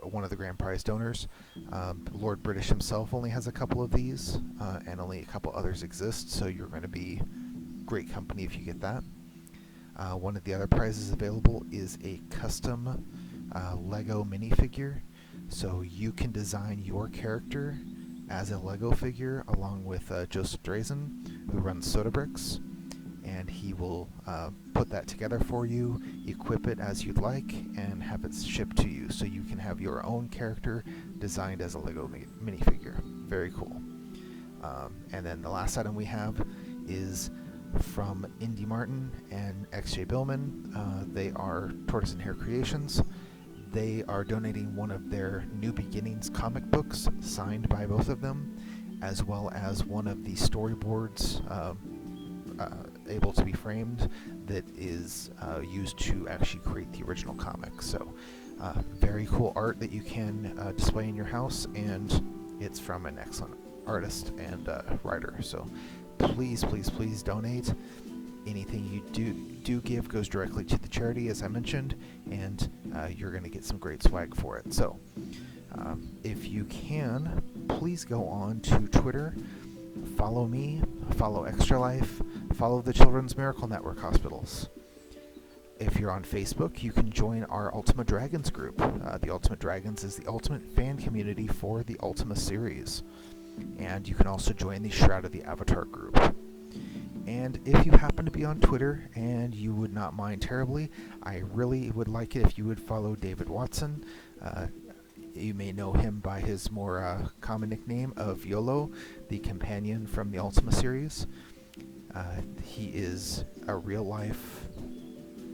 one of the grand prize donors. Lord British himself only has a couple of these, and only a couple others exist, so you're going to be great company if you get that. One of the other prizes available is a custom Lego minifigure. So you can design your character as a Lego figure along with Joseph Drazen, who runs Soda Bricks, and he will put that together for you, equip it as you'd like, and have it shipped to you. So you can have your own character designed as a Lego minifigure. Very cool. And then the last item we have is from Indy Martin and XJ Billman. They are Tortoise and Hare Creations. They are donating one of their New Beginnings comic books signed by both of them, as well as one of the storyboards able to be framed that is used to actually create the original comic. So very cool art that you can display in your house, and it's from an excellent artist and writer. So please, please, please donate. Anything you do give goes directly to the charity, as I mentioned, and you're going to get some great swag for it. So if you can, please go on to Twitter, follow me, follow Extra Life, follow the Children's Miracle Network hospitals. If you're on Facebook, you can join our Ultima Dragons group. The Ultima Dragons is the ultimate fan community for the Ultima series. And you can also join the Shroud of the Avatar group. And if you happen to be on Twitter and you would not mind terribly, I really would like it if you would follow David Watson. You may know him by his more common nickname of YOLO, the companion from the Ultima series. He is a real-life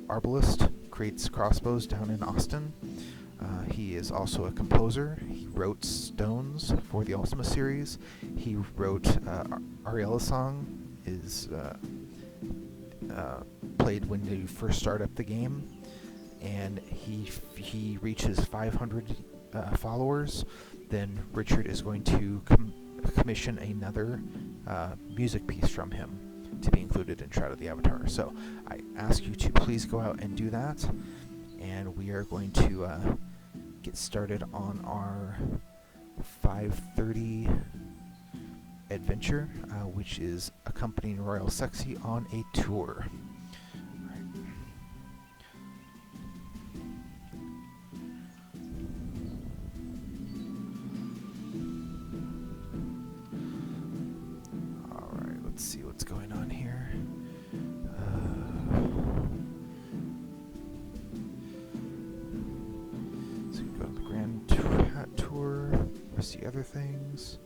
arbalist, creates crossbows down in Austin. He is also a composer. He wrote Stones for the Ultima series. He wrote Ariella Song. Is played when you first start up the game, and he reaches 500 followers, then Richard is going to commission another music piece from him to be included in Shroud of the Avatar. So I ask you to please go out and do that, and we are going to get started on our 5:30 adventure, which is accompanying Royal Sexy on a tour. Alright, let's see what's going on here. So we go to the Grand Hat Tour. What's the other things?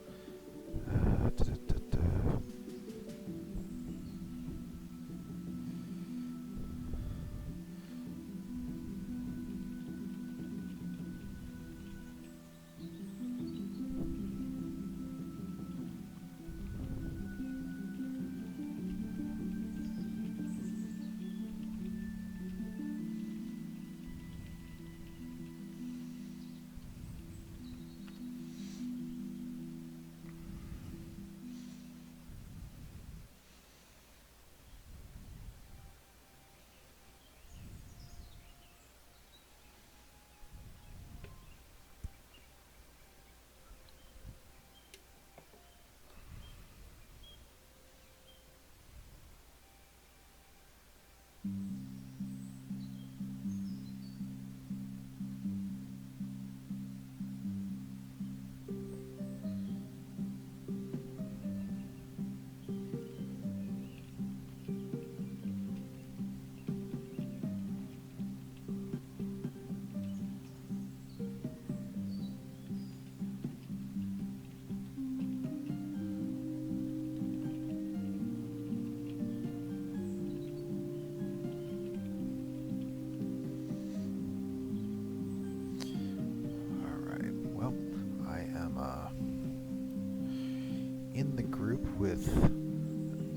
In the group with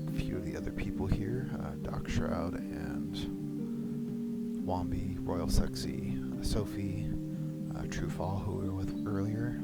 a few of the other people here, Doc Shroud and Wombi, Royal Sexy, Sophie, True Fall, who we were with earlier.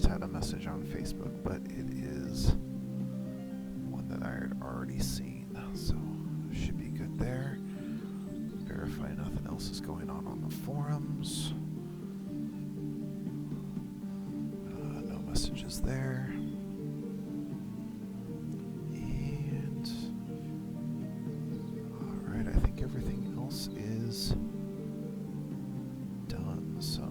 Had a message on Facebook, but it is one that I had already seen, so should be good there. Verify nothing else is going on the forums. No messages there. And alright, I think everything else is done, so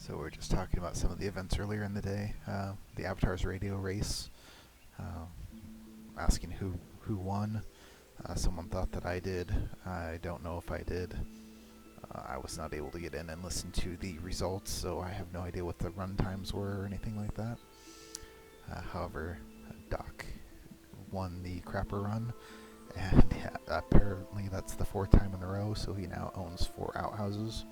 So we're just talking about some of the events earlier in the day. The Avatars radio race. Asking who won. Someone thought that I did. I don't know if I did. I was not able to get in and listen to the results, so I have no idea what the run times were or anything like that. However, Doc won the crapper run, and yeah, apparently that's the 4th time in a row, so he now owns 4 outhouses.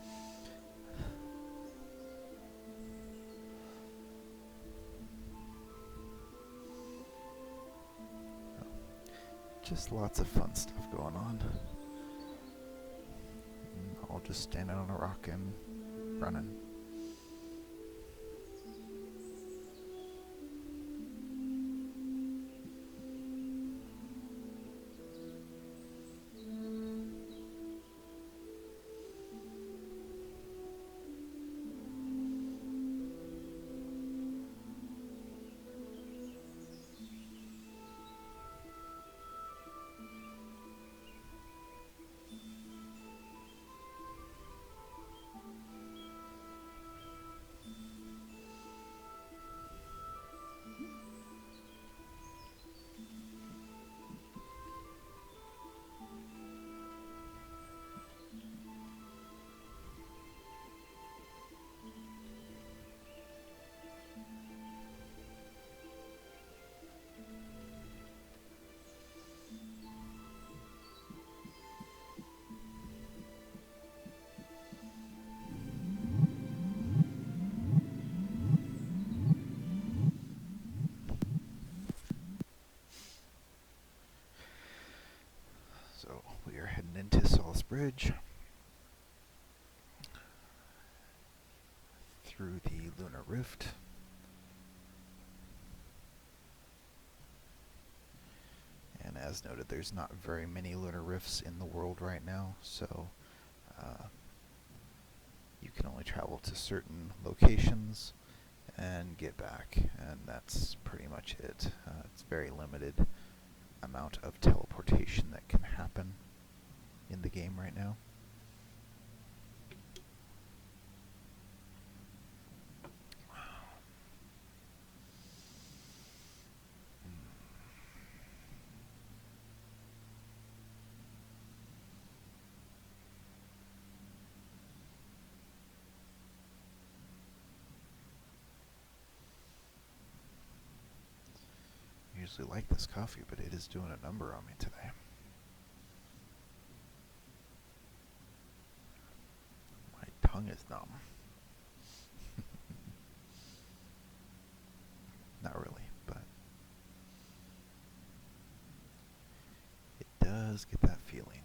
Just lots of fun stuff going on. All just standing on a rock and running. So we are heading into Solace Bridge through the Lunar Rift. And as noted, there's not very many lunar rifts in the world right now, so you can only travel to certain locations and get back, and that's pretty much it. It's very limited amount of teleportation that can happen in the game right now. I usually like this coffee, but it is doing a number on me today. My tongue is numb. Not really, but it does get that feeling.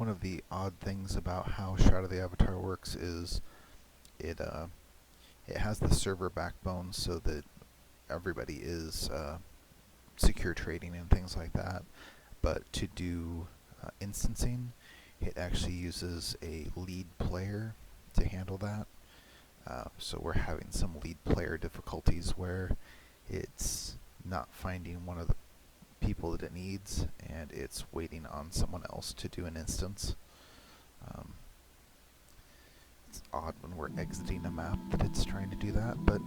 one of the odd things about how Shadow the Avatar works is it has the server backbone so that everybody is secure trading and things like that, but to do instancing, it actually uses a lead player to handle that. So we're having some lead player difficulties where it's not finding one of the people that it needs, and it's waiting on someone else to do an instance. It's odd when we're exiting a map that it's trying to do that, but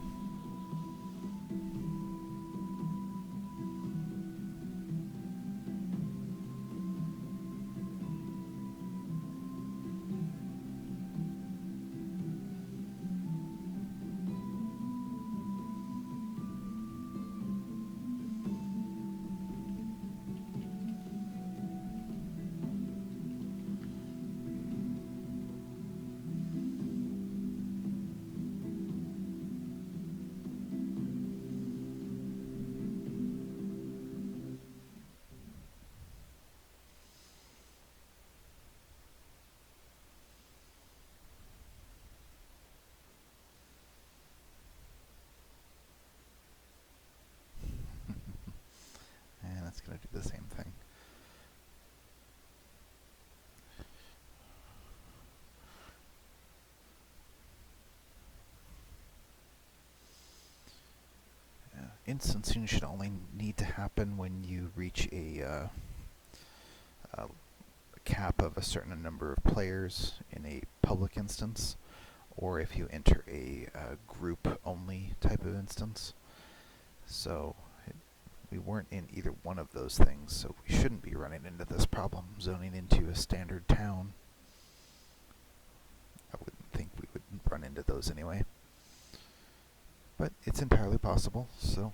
and it's going to do the same thing. Instancing should only need to happen when you reach a cap of a certain number of players in a public instance, or if you enter a group-only type of instance. So we weren't in either one of those things, so we shouldn't be running into this problem zoning into a standard town. I wouldn't think we would run into those anyway. But it's entirely possible, so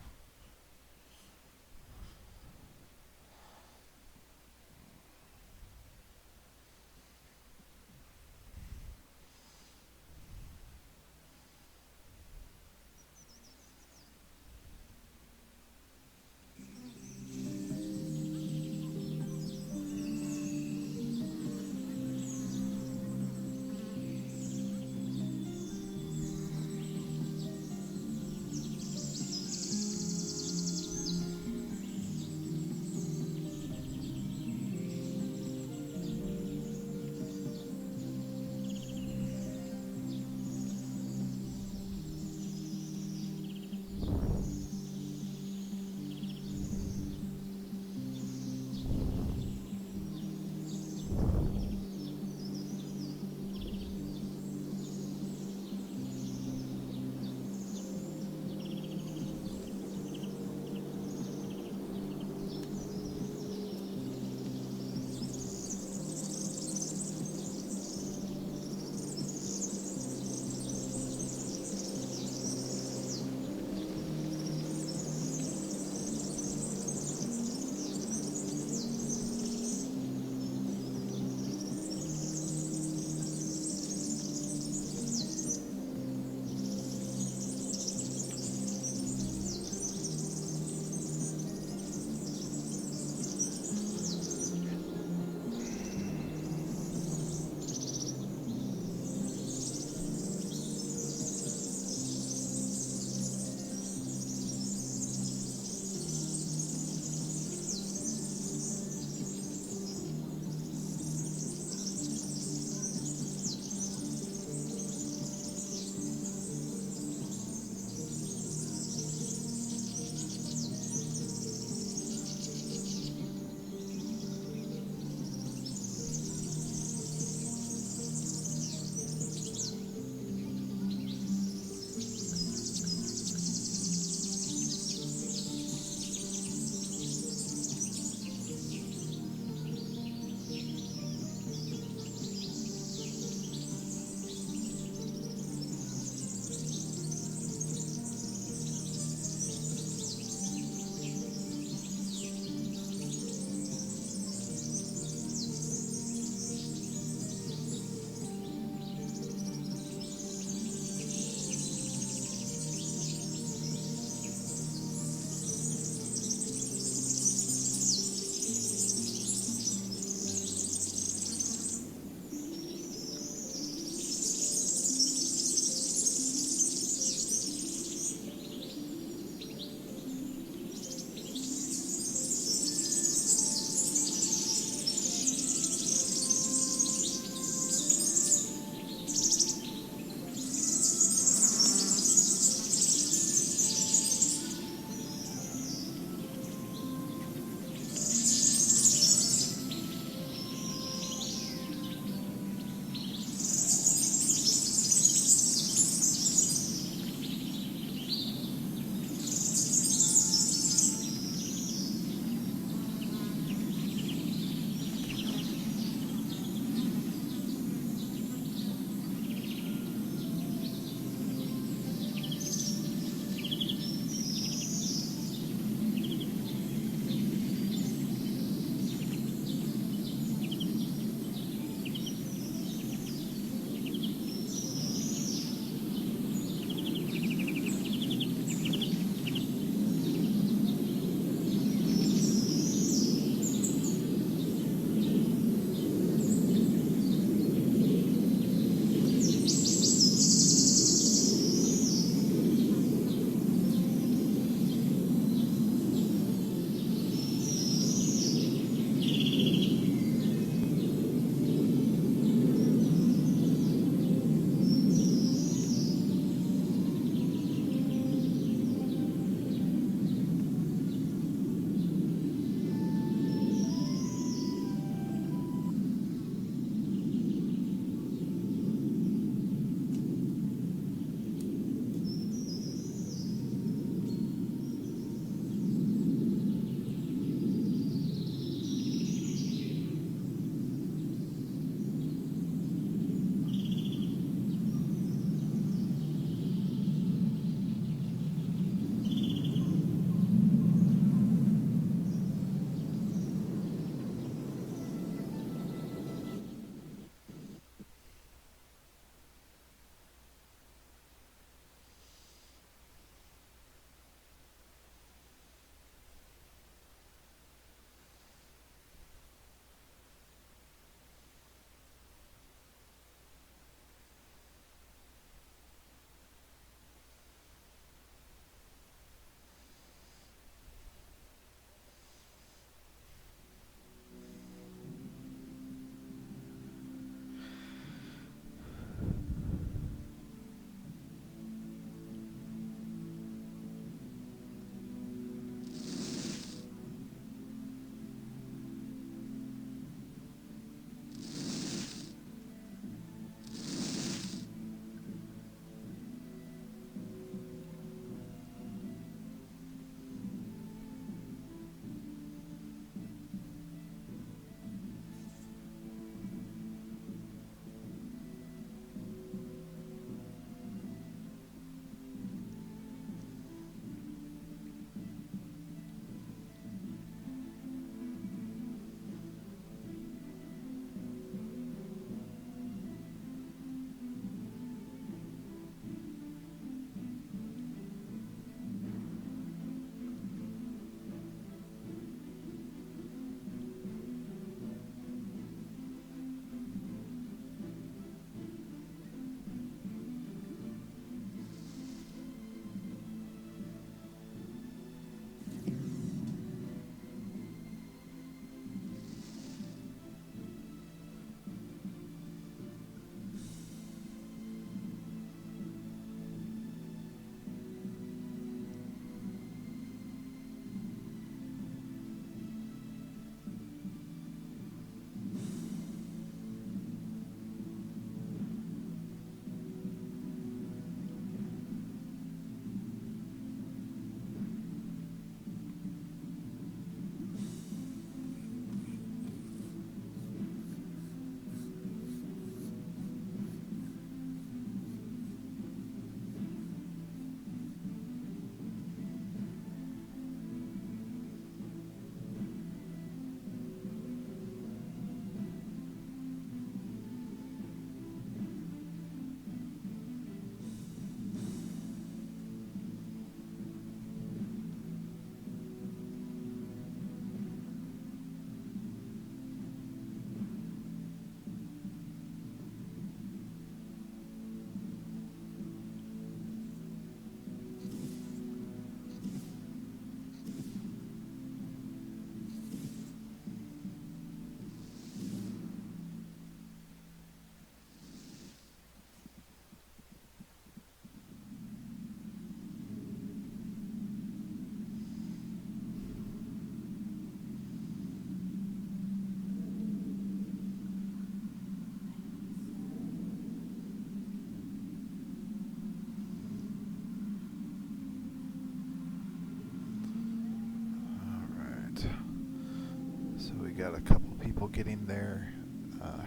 got a couple people getting their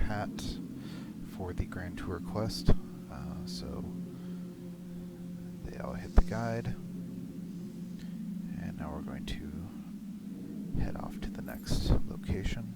hat for the Grand Tour Quest. So they all hit the guide, and now we're going to head off to the next location.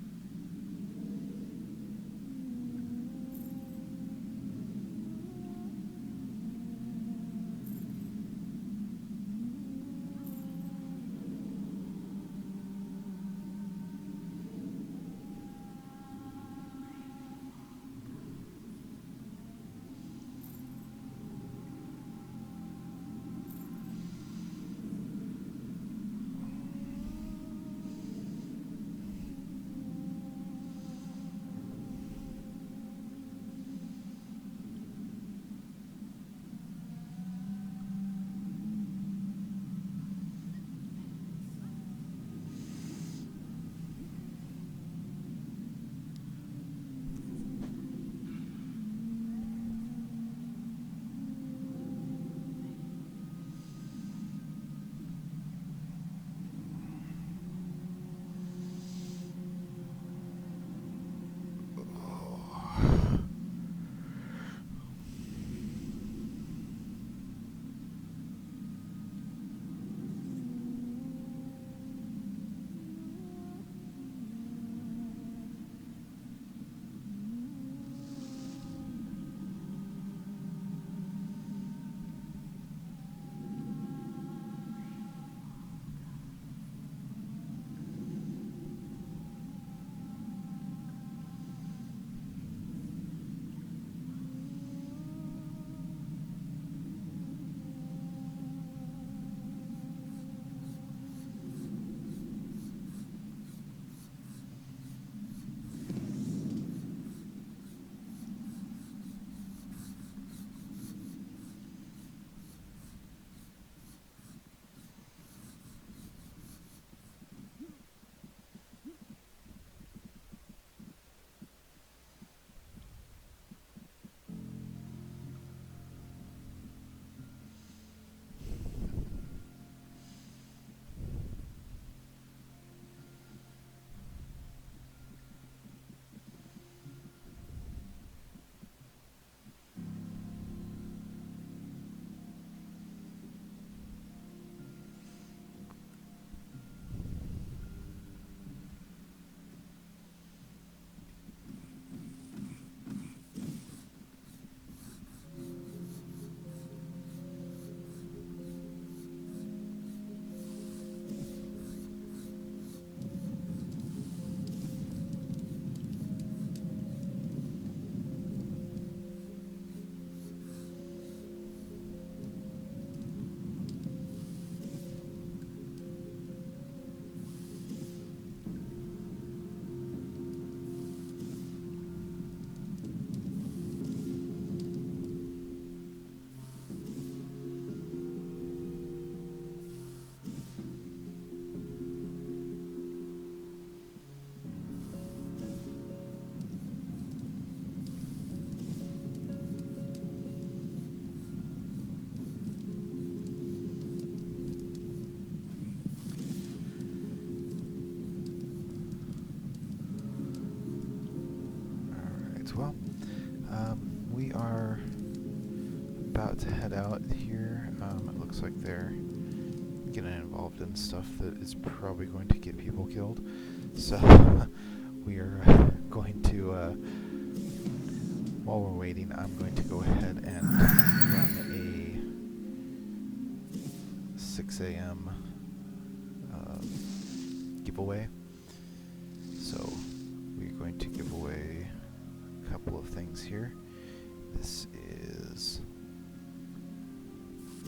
Well, we are about to head out here. It looks like they're getting involved in stuff that is probably going to get people killed. So we are going to, while we're waiting, I'm going to go ahead and run a 6 a.m. Giveaway. So we're going to give away a couple of things here. This is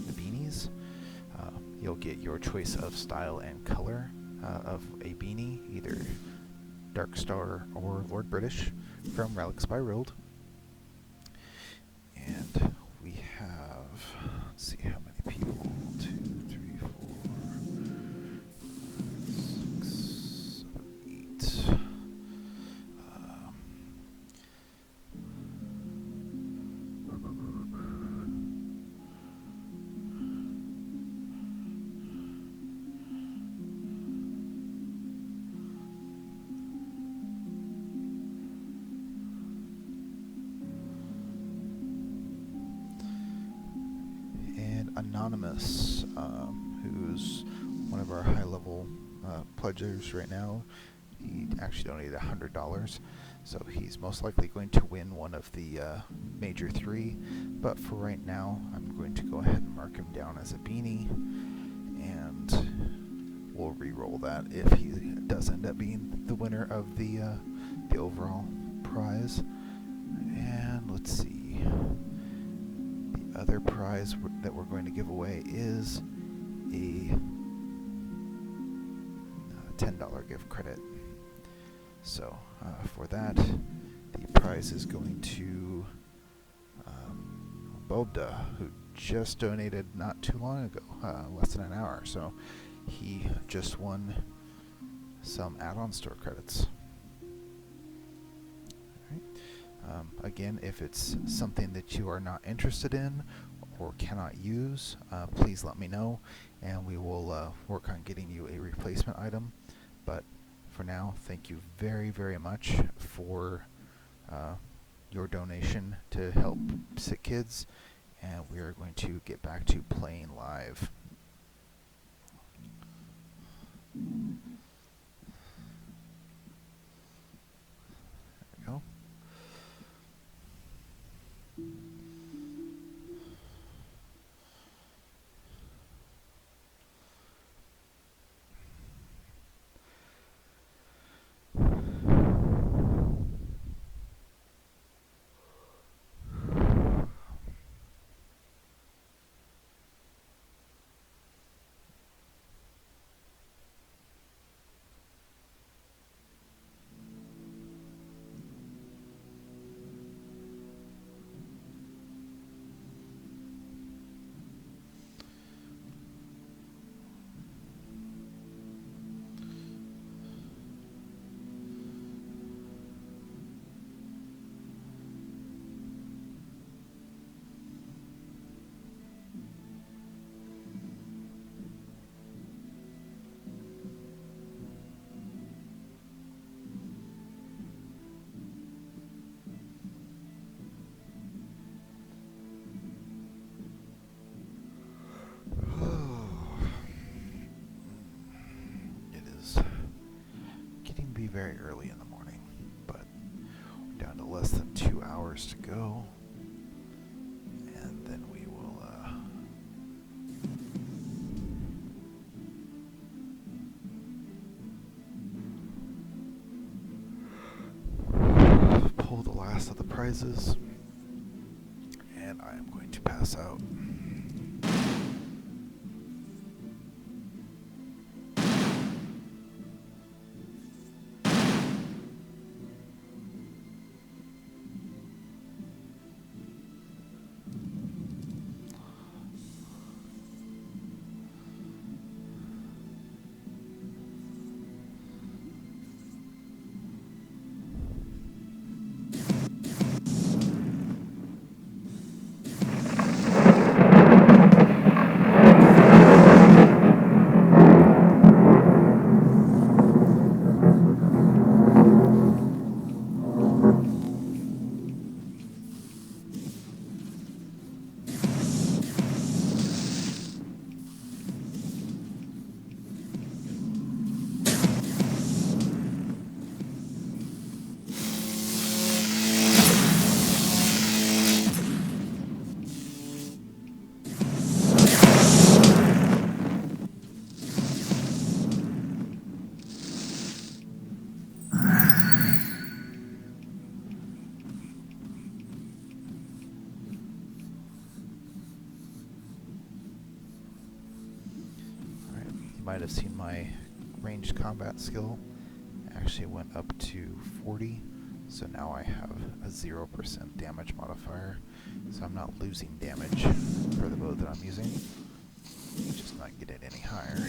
the beanies. You'll get your choice of style and color of a beanie, either Dark Star or Lord British from Relics by Rold. And we have, let's see how many people, 2, 3, 4, 6, 7, 8. Anonymous, who's one of our high-level pledgers right now. He actually donated $100, so he's most likely going to win one of the major 3. But for right now, I'm going to go ahead and mark him down as a beanie, and we'll re-roll that if he does end up being the winner of the overall prize. And let's see. The other prize that we're going to give away is a $10 gift credit. So for that, the prize is going to Bobda, who just donated not too long ago, less than an hour. So he just won some add-on store credits. Again, if it's something that you are not interested in or cannot use, please let me know, and we will work on getting you a replacement item. But for now, thank you very, very much for your donation to help sick kids, and we are going to get back to playing live. There we go. Very early in the morning, but we're down to less than 2 hours to go, and then we will pull the last of the prizes, and I am going to pass out. Might have seen my ranged combat skill actually went up to 40, so now I have a 0% damage modifier, so I'm not losing damage for the bow that I'm using, just not get it any higher.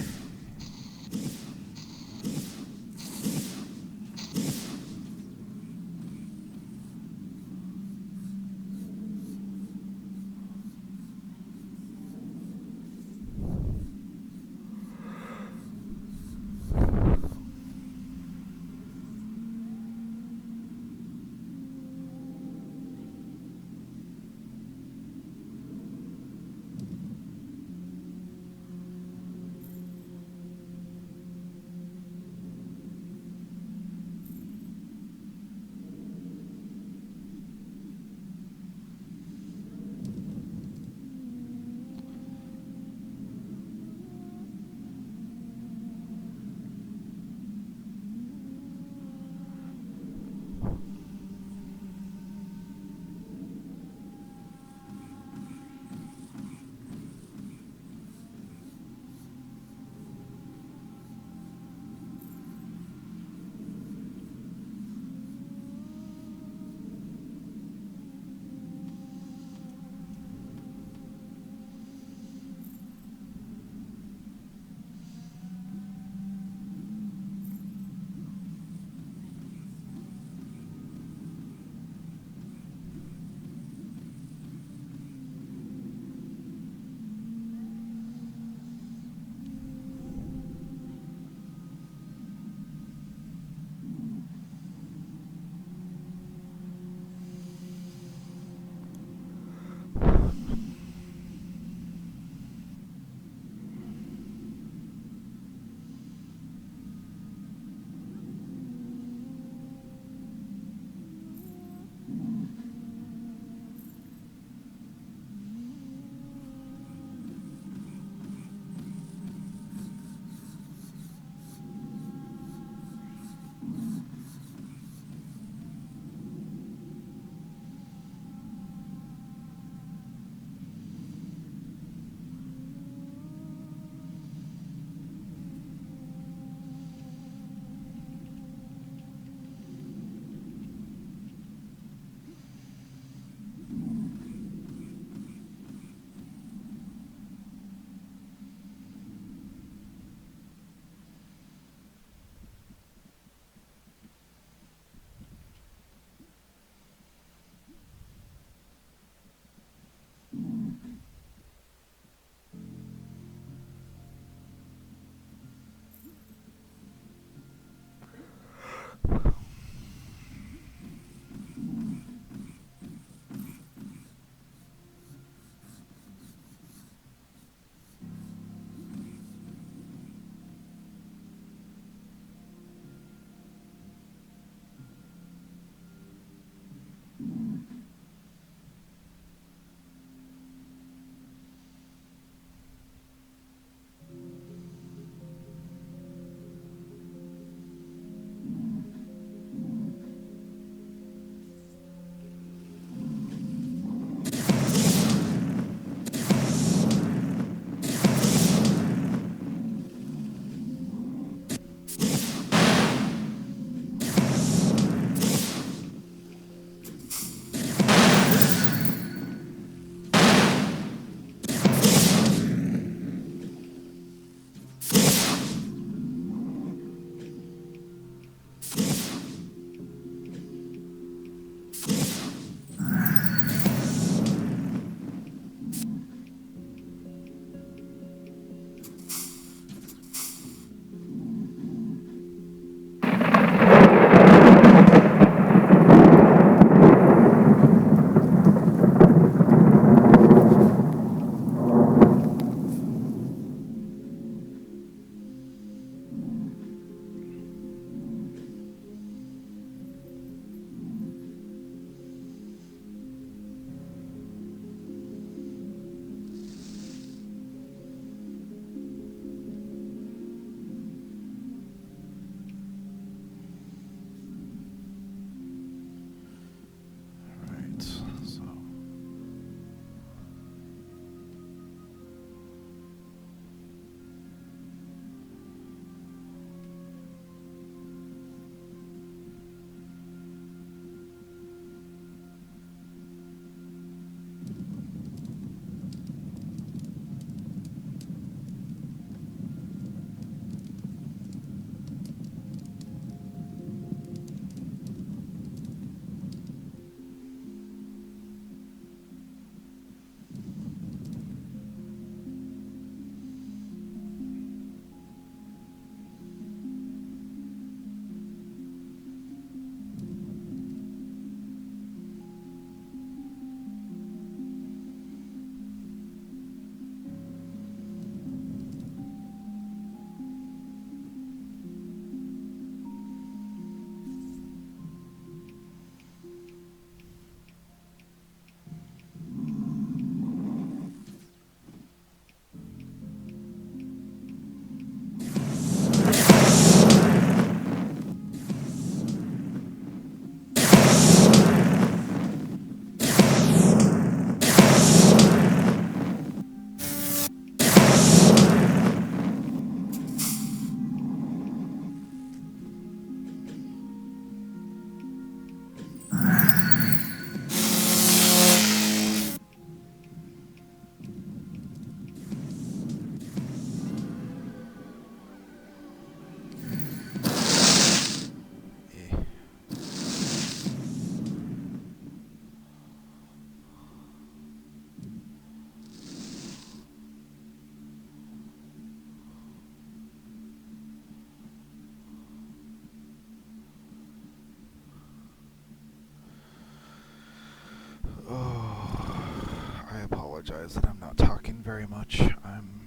apologize that I'm not talking very much. I'm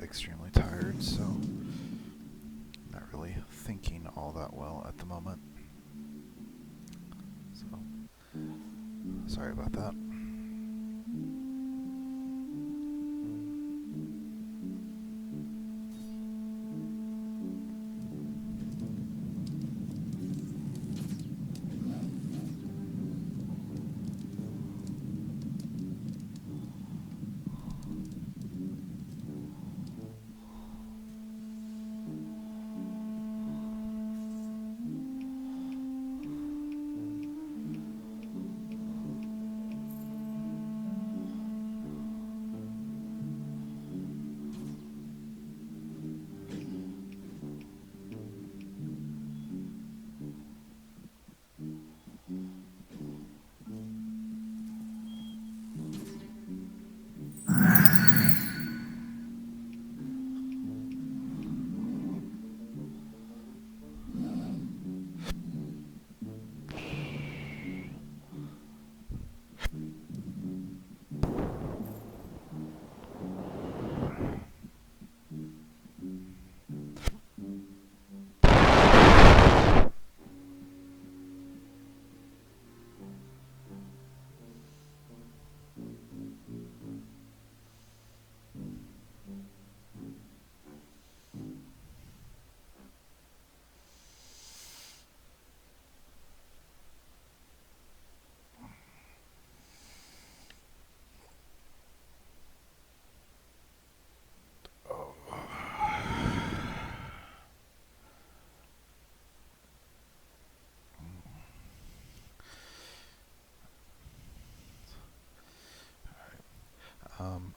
extremely tired, so not really thinking all that well at the moment. So, sorry about that.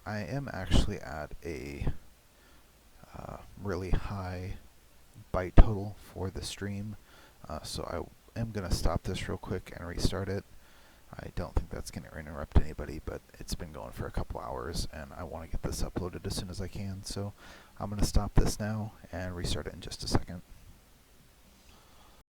I am actually at a really high bite total for the stream, so I am going to stop this real quick and restart it. I don't think that's going to interrupt anybody, but it's been going for a couple hours and I want to get this uploaded as soon as I can, so I'm going to stop this now and restart it in just a second.